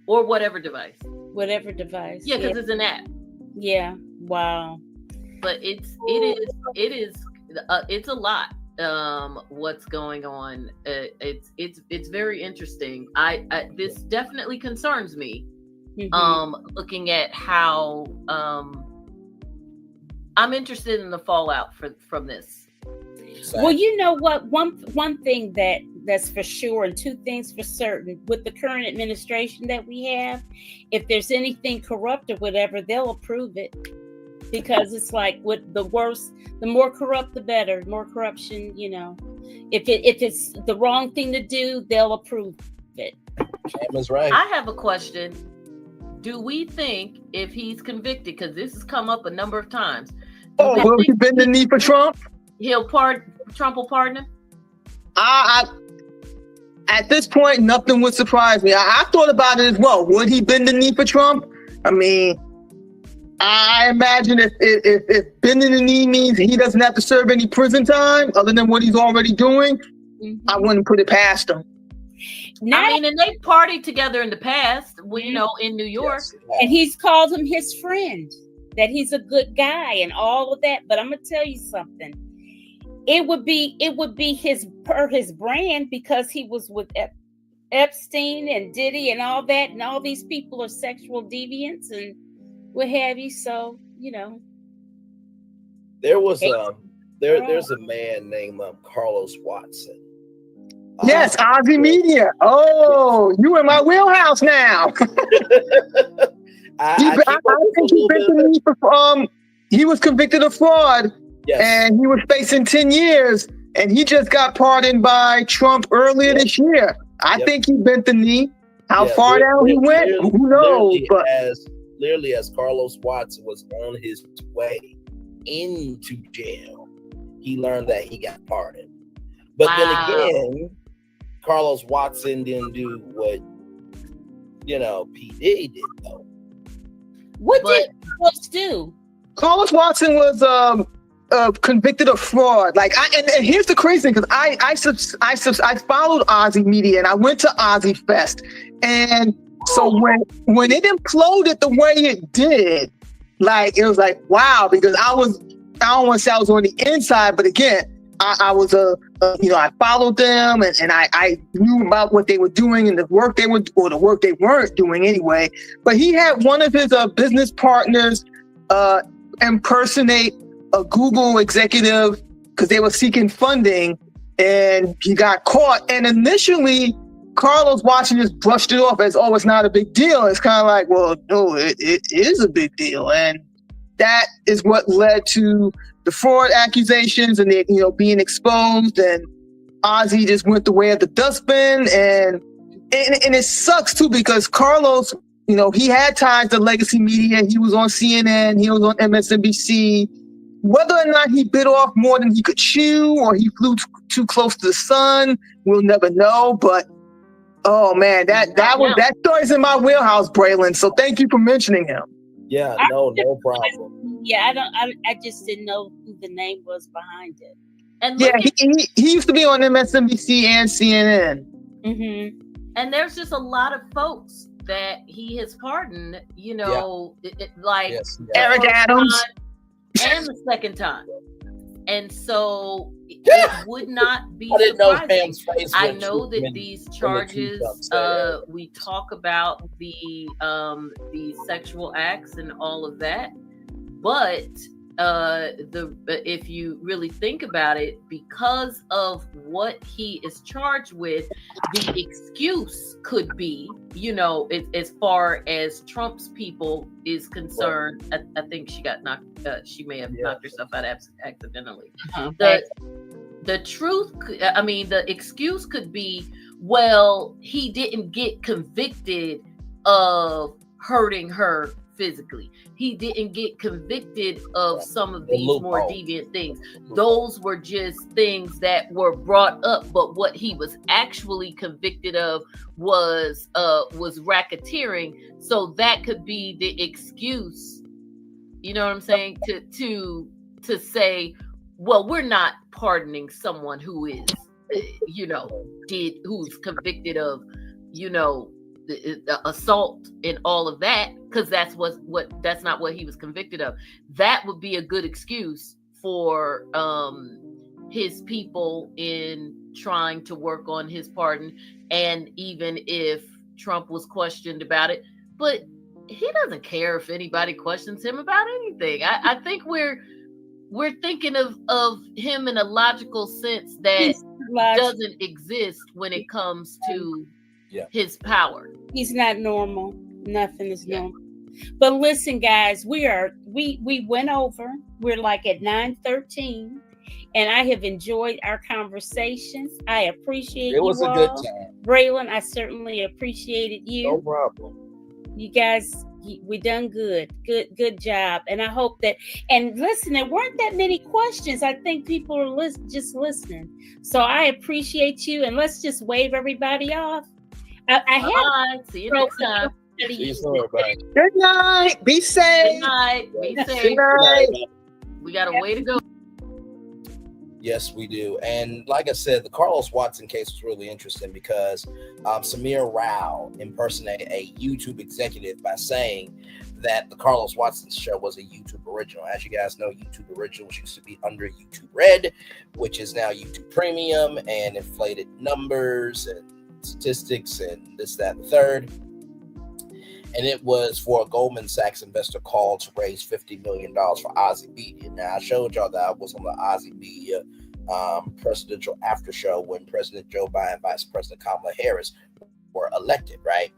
or whatever device. Yeah, because it's an app. Yeah. Wow. But it's a lot. What's going on? It's very interesting. This definitely concerns me. Looking at how I'm interested in the fallout from this. Well, you know what? One thing that's for sure, and two things for certain, with the current administration that we have, if there's anything corrupt or whatever, they'll approve it. Because it's like, with the worse, the more corrupt, the better. More corruption, if it's the wrong thing to do, they'll approve it. Emma's right. I have a question. Do we think if he's convicted, because this has come up a number of times, will he bend the knee for Trump? Trump will pardon him? At this point, nothing would surprise me. I thought about it as well. Would he bend the knee for Trump? I mean, I imagine if bending the knee means he doesn't have to serve any prison time other than what he's already doing, I wouldn't put it past him. And they partied together in the past, you know, in New York. Yes, and he's called him his friend, that he's a good guy and all of that. But I'm gonna tell you something. It would be his brand, because he was with Epstein and Diddy and all that, and all these people are sexual deviants and what have you. So, you know, there was there's a man named Carlos Watson. Yes, Ozzy Media. Oh, you in my wheelhouse now. I think he's been to me for, he was convicted of fraud, and he was facing 10 years, and he just got pardoned by Trump earlier this year. I think he bent the knee. How far down he went, who knows? But literally, as Carlos Watson was on his way into jail, he learned that he got pardoned. But then again, Carlos Watson didn't do what, you know, P. Diddy did, though. What did Carlos do? Carlos Watson was convicted of fraud. Like, and here's the crazy thing, because I followed Ozzy Media, and I went to Ozzy Fest, and so when it imploded the way it did, like, it was like, wow, because I don't want to say I was on the inside, but again, I was I followed them, and I knew about what they were doing and the work they were, or the work they weren't doing anyway. But he had one of his business partners impersonate a Google executive because they were seeking funding, and he got caught. And initially, Carlos Watson just brushed it off as, oh, it's not a big deal. It's kind of like, well, no, it is a big deal, and that is what led to the fraud accusations and being exposed, and Ozzy just went the way of the dustbin, and it sucks too, because Carlos, he had ties to legacy media. He was on CNN, he was on MSNBC. Whether or not he bit off more than he could chew, or he flew too close to the sun, we'll never know. But oh man, that story's in my wheelhouse, Braylon. So thank you for mentioning him. Yeah, no problem. Yeah, I just didn't know who the name was behind it. And he used to be on MSNBC and CNN. Mm-hmm. And there's just a lot of folks that he has pardoned, like Eric Adams, and the second time. And so it would not be surprising. I know that these charges, we talk about the sexual acts and all of that, but if you really think about it, because of what he is charged with, the excuse could be, as far as Trump's people is concerned, I think she got knocked. She may have knocked herself out accidentally. The truth, the excuse could be, well, he didn't get convicted of hurting her physically. He didn't get convicted of some of these more deviant things. Those were just things that were brought up, but what he was actually convicted of was racketeering. So that could be the excuse, you know what I'm saying, to say, well, we're not pardoning someone who is, who's convicted of, the assault and all of that, because that's that's not what he was convicted of. That would be a good excuse for his people in trying to work on his pardon. And even if Trump was questioned about it, but he doesn't care if anybody questions him about anything. I think we're thinking of him in a logical sense that doesn't exist when it comes to his power. He's not normal. Nothing is normal. But listen, guys, we went over. We're like at 9:13, and I have enjoyed our conversations. I appreciate you all. It was a good time. Braylon, I certainly appreciated you. No problem. You guys, we done good. Good job. And I hope that, and listen, there weren't that many questions. I think people are just listening. So I appreciate you, and let's just wave everybody off. See you next time. See you soon, everybody. Good night. Be safe. Good night. Be safe. Good night. We got a way to go. Yes, we do. And like I said, the Carlos Watson case was really interesting because Samir Rao impersonated a YouTube executive by saying that the Carlos Watson show was a YouTube original. As you guys know, YouTube Originals used to be under YouTube Red, which is now YouTube Premium, and inflated numbers and statistics and this, that, and the third. And it was for a Goldman Sachs investor call to raise $50 million for Ozzy Media. Now, I showed y'all that I was on the Ozzy Media presidential after show when President Joe Biden and Vice President Kamala Harris were elected, right?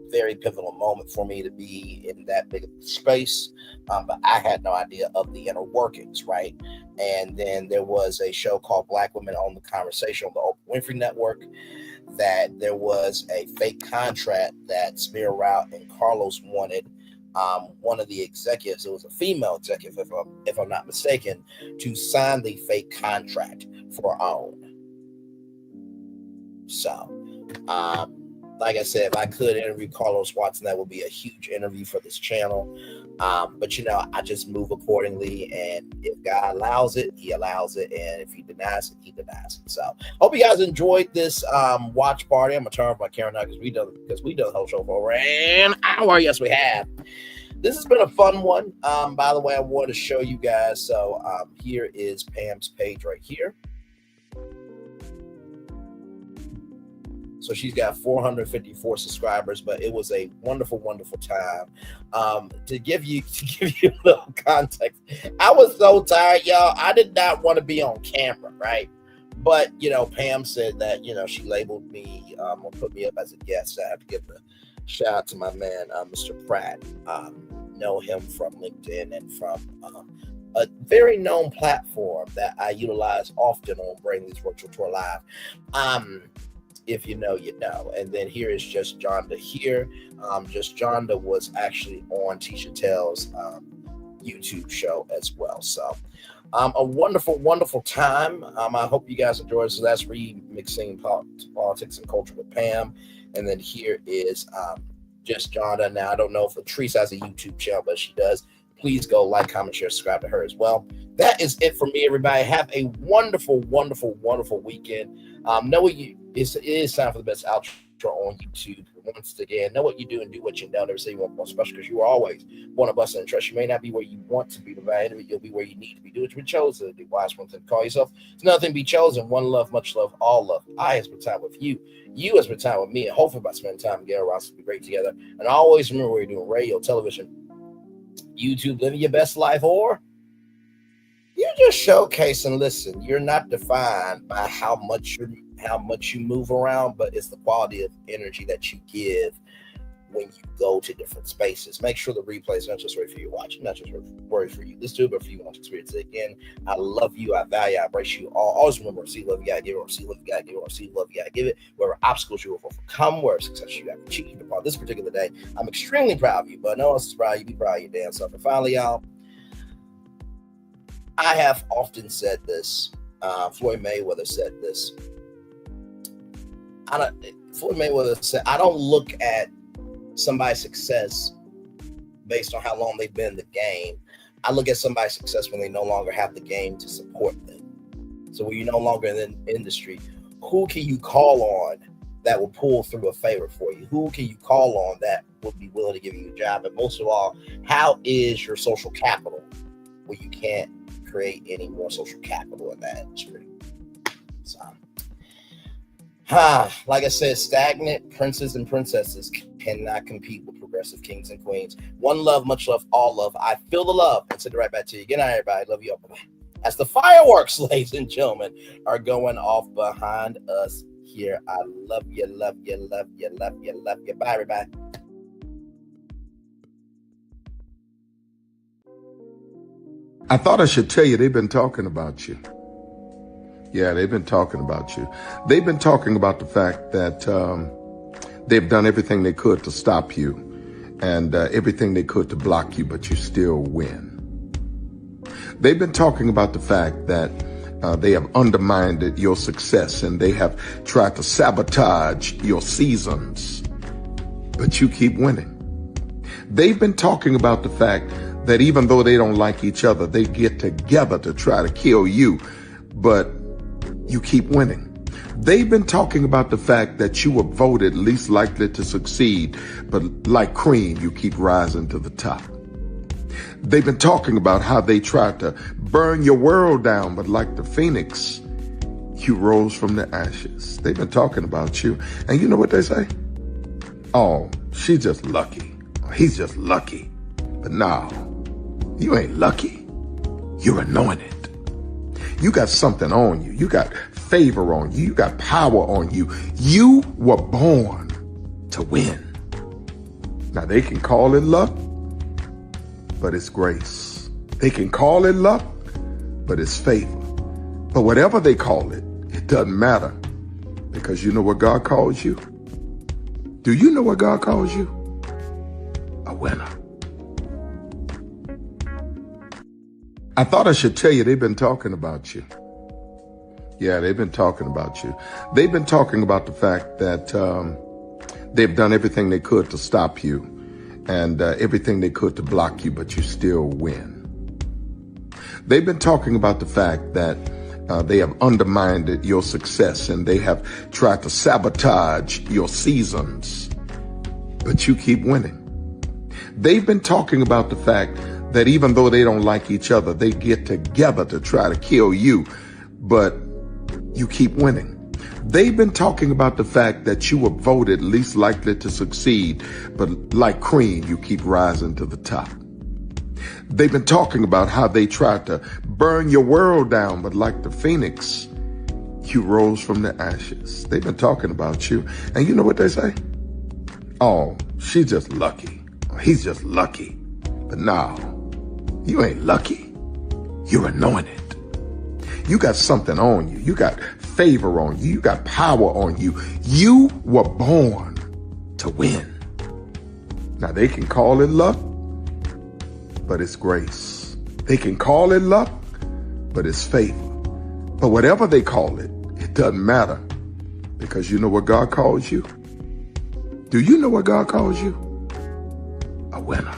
Very pivotal moment for me to be in that big of a space, but I had no idea of the inner workings, right? And then there was a show called Black Women Own the Conversation on the Oprah Winfrey Network, that there was a fake contract that Samir Rao and Carlos wanted one of the executives, it was a female executive, if I'm not mistaken, to sign the fake contract for OWN. So, like I said, if I could interview Carlos Watson, that would be a huge interview for this channel. But, you know, I just move accordingly. And if God allows it, he allows it. And if he denies it, he denies it. So hope you guys enjoyed this watch party. I'm going to turn off my camera now because we done the whole show for over an hour. Yes, we have. This has been a fun one. By the way, I wanted to show you guys. So here is Pam's page right here. So she's got 454 subscribers, but it was a wonderful, wonderful time. To give you a little context, I was so tired, y'all. I did not want to be on camera, right? But, you know, Pam said that, you know, she labeled me or put me up as a guest. I have to give a shout out to my man, Mr. Pratt. Know him from LinkedIn and from a very known platform that I utilize often on Braylon's Virtual Tour Live. If you know, you know. And then here is Just Johnda here. Just Johnda was actually on Tisha Tell's YouTube show as well. So a wonderful, wonderful time. I hope you guys enjoyed. So that's Remixing Politics and Culture with Pam. And then here is Just Johnda. Now, I don't know if Latrice has a YouTube channel, but she does. Please go like, comment, share, subscribe to her as well. That is it for me, everybody. Have a wonderful, wonderful, wonderful weekend. Know what it is time for the best outro on YouTube. Once again, know what you do and do what you know. Never say you want more special because you are always one of us and trust. You may not be where you want to be, but by the end of it, you'll be where you need to be. Do what you've been chosen to do. Wise one thing. Call yourself. It's nothing to be chosen. One love, much love, all love. I has spent time with you. You has spent time with me. And hopefully by spending time together, we'll be great together. And always remember where you're doing radio, television, YouTube, living your best life, or you just showcase and listen. You're not defined by how much you move around, but it's the quality of energy that you give when you go to different spaces. Make sure the replay is not just right for you watching, not just right for you listen to, but for you want to experience it again. I love you. I value. I embrace you all. Always remember, see love you gotta give it, or see love you gotta give it, or see love you gotta give it. Wherever obstacles you have overcome, where success you have achieved upon this particular day, I'm extremely proud of you. But no one else is proud of you. Be proud of your damn self. And finally, y'all, I have often said this. Floyd Mayweather said this. Floyd Mayweather said, I don't look at somebody's success based on how long they've been in the game. I look at somebody's success when they no longer have the game to support them. So when you're no longer in the industry, who can you call on that will pull through a favor for you? Who can you call on that would be willing to give you a job? And most of all, how is your social capital where you can't create any more social capital in that industry? So, like I said, stagnant princes and princesses cannot compete with progressive kings and queens. One love, much love, all love. I feel the love and send it right back to you. Good night, everybody. Love you all. Bye-bye. As the fireworks, ladies and gentlemen, are going off behind us here. I love you, love you, love you, love you, love you. Bye, everybody. I thought I should tell you they've been talking about you. Yeah, they've been talking about you. They've been talking about the fact that they've done everything they could to stop you and everything they could to block you, but you still win. They've been talking about the fact that they have undermined your success and they have tried to sabotage your seasons, but you keep winning. They've been talking about the fact that even though they don't like each other, they get together to try to kill you. but you keep winning. They've been talking about the fact that you were voted least likely to succeed, but like cream, you keep rising to the top. They've been talking about how they tried to burn your world down, but like the phoenix, you rose from the ashes. They've been talking about you, and you know what they say? Oh, she's just lucky. He's just lucky. But no, you ain't lucky. You're anointed. You got something on you. You got favor on you. You got power on you. You were born to win. Now they can call it luck, but it's grace. They can call it luck, but it's favor. But whatever they call it, it doesn't matter, because you know what God calls you? Do you know what God calls you? A winner. I thought I should tell you they've been talking about you. Yeah, they've been talking about you. They've been talking about the fact that they've done everything they could to stop you and everything they could to block you, but you still win. They've been talking about the fact that they have undermined your success and they have tried to sabotage your seasons, but you keep winning. They've been talking about the fact that even though they don't like each other, they get together to try to kill you, but you keep winning. They've been talking about the fact that you were voted least likely to succeed, but like cream, you keep rising to the top. They've been talking about how they tried to burn your world down, but like the phoenix, you rose from the ashes. They've been talking about you, and you know what they say? Oh, she's just lucky. He's just lucky. But no, you ain't lucky. You're anointed. You got something on you. You got favor on you. You got power on you. You were born to win. Now they can call it luck, but it's grace. They can call it luck, but it's favor. But whatever they call it, it doesn't matter, because you know what God calls you? Do you know what God calls you? A winner.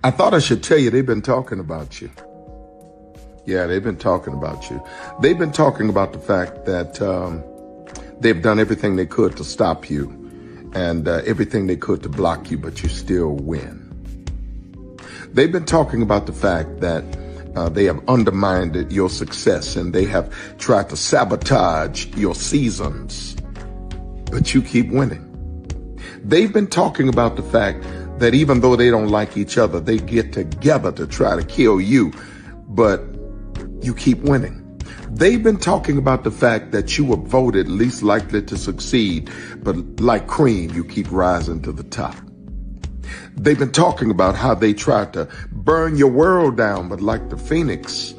I thought I should tell you they've been talking about you. Yeah, they've been talking about you. They've been talking about the fact that they've done everything they could to stop you and everything they could to block you, but you still win. They've been talking about the fact that they have undermined your success and they have tried to sabotage your seasons, but you keep winning. They've been talking about the fact that even though they don't like each other, they get together to try to kill you, but you keep winning. They've been talking about the fact that you were voted least likely to succeed, but like cream, you keep rising to the top. They've been talking about how they tried to burn your world down, but like the phoenix,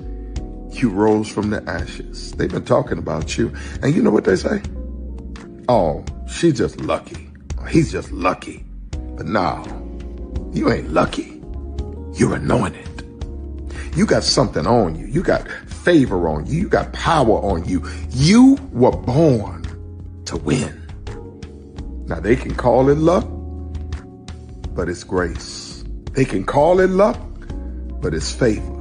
you rose from the ashes. They've been talking about you, and you know what they say? Oh, she's just lucky. He's just lucky. But no, you ain't lucky. You're anointed. You got something on you. You got favor on you. You got power on you. You were born to win. Now they can call it luck, but it's grace. They can call it luck, but it's favor.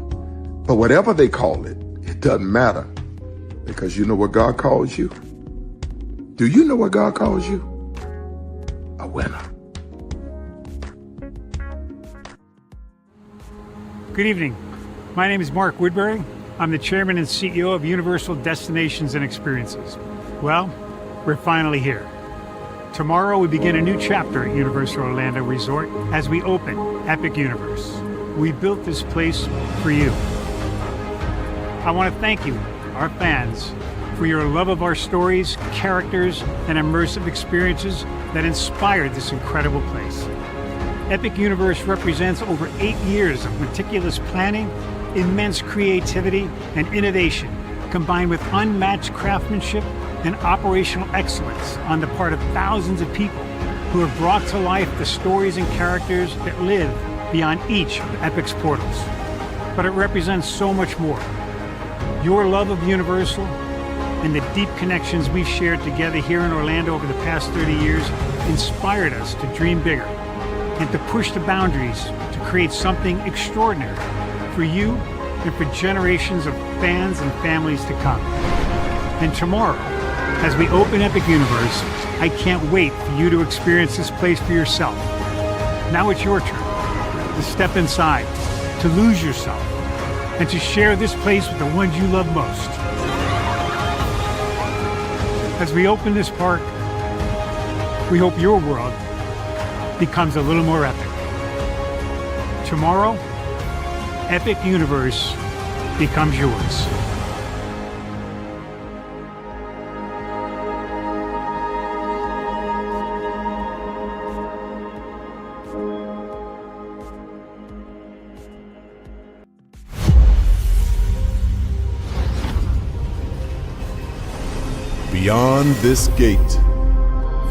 But whatever they call it, it doesn't matter, because you know what God calls you? Do you know what God calls you? A winner. Good evening. My name is Mark Woodbury. I'm the chairman and CEO of Universal Destinations and Experiences. Well, we're finally here. Tomorrow we begin a new chapter at Universal Orlando Resort as we open Epic Universe. We built this place for you. I want to thank you, our fans, for your love of our stories, characters, and immersive experiences that inspired this incredible place. Epic Universe represents over 8 years of meticulous planning, immense creativity, and innovation, combined with unmatched craftsmanship and operational excellence on the part of thousands of people who have brought to life the stories and characters that live beyond each of Epic's portals. But it represents so much more. Your love of Universal and the deep connections we've shared together here in Orlando over the past 30 years inspired us to dream bigger and to push the boundaries to create something extraordinary for you and for generations of fans and families to come. And tomorrow, as we open Epic Universe, I can't wait for you to experience this place for yourself. Now it's your turn to step inside, to lose yourself, and to share this place with the ones you love most. As we open this park, we hope your world becomes a little more epic. Tomorrow, Epic Universe becomes yours. Beyond this gate,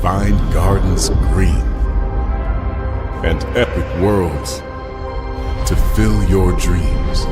find gardens green and epic worlds to fill your dreams.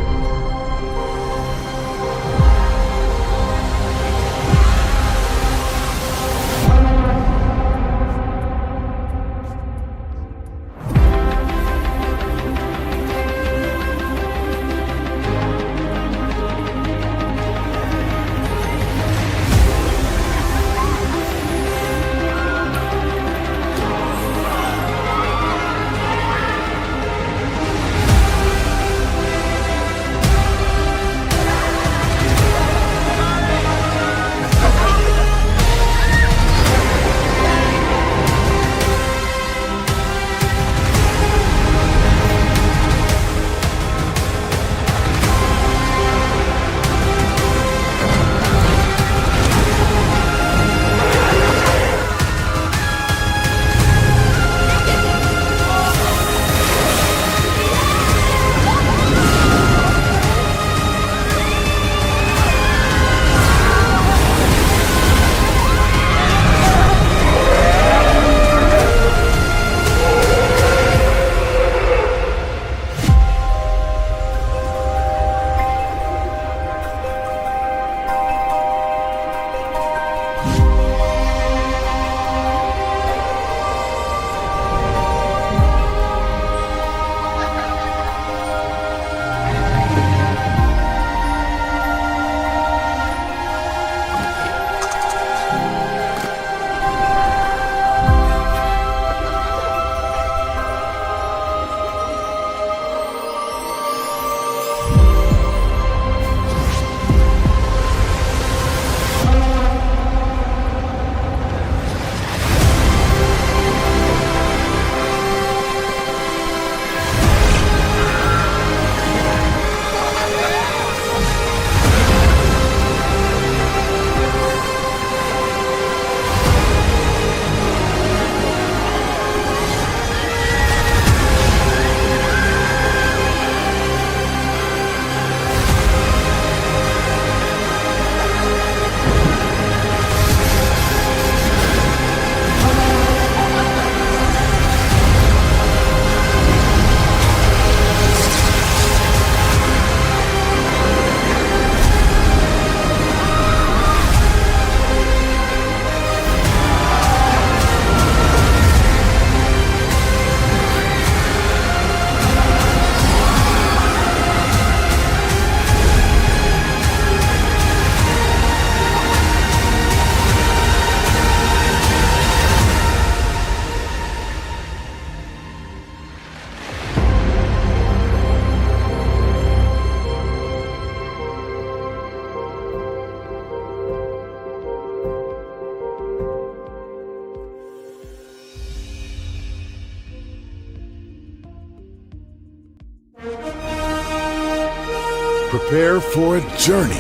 Prepare for a journey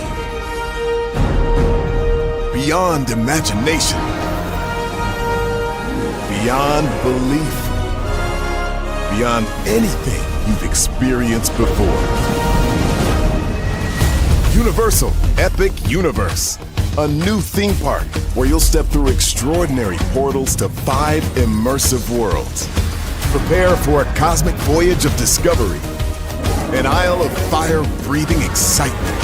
beyond imagination, beyond belief, beyond anything you've experienced before. Universal Epic Universe, a new theme park where you'll step through extraordinary portals to 5 immersive worlds. Prepare for a cosmic voyage of discovery, an isle of fire-breathing excitement,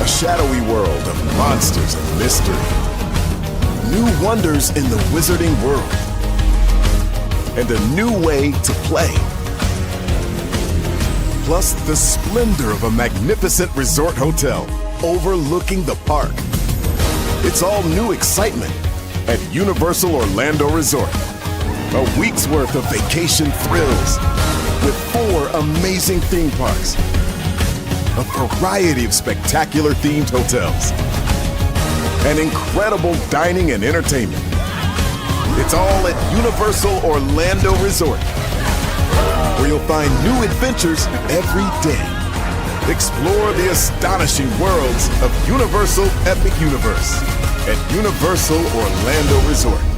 a shadowy world of monsters and mystery, new wonders in the wizarding world, and a new way to play. plus the splendor of a magnificent resort hotel overlooking the park. It's all new excitement at Universal Orlando Resort. A week's worth of vacation thrills with 4 amazing theme parks, a variety of spectacular themed hotels, and incredible dining and entertainment. It's all at Universal Orlando Resort, where you'll find new adventures every day. Explore the astonishing worlds of Universal Epic Universe at Universal Orlando Resort.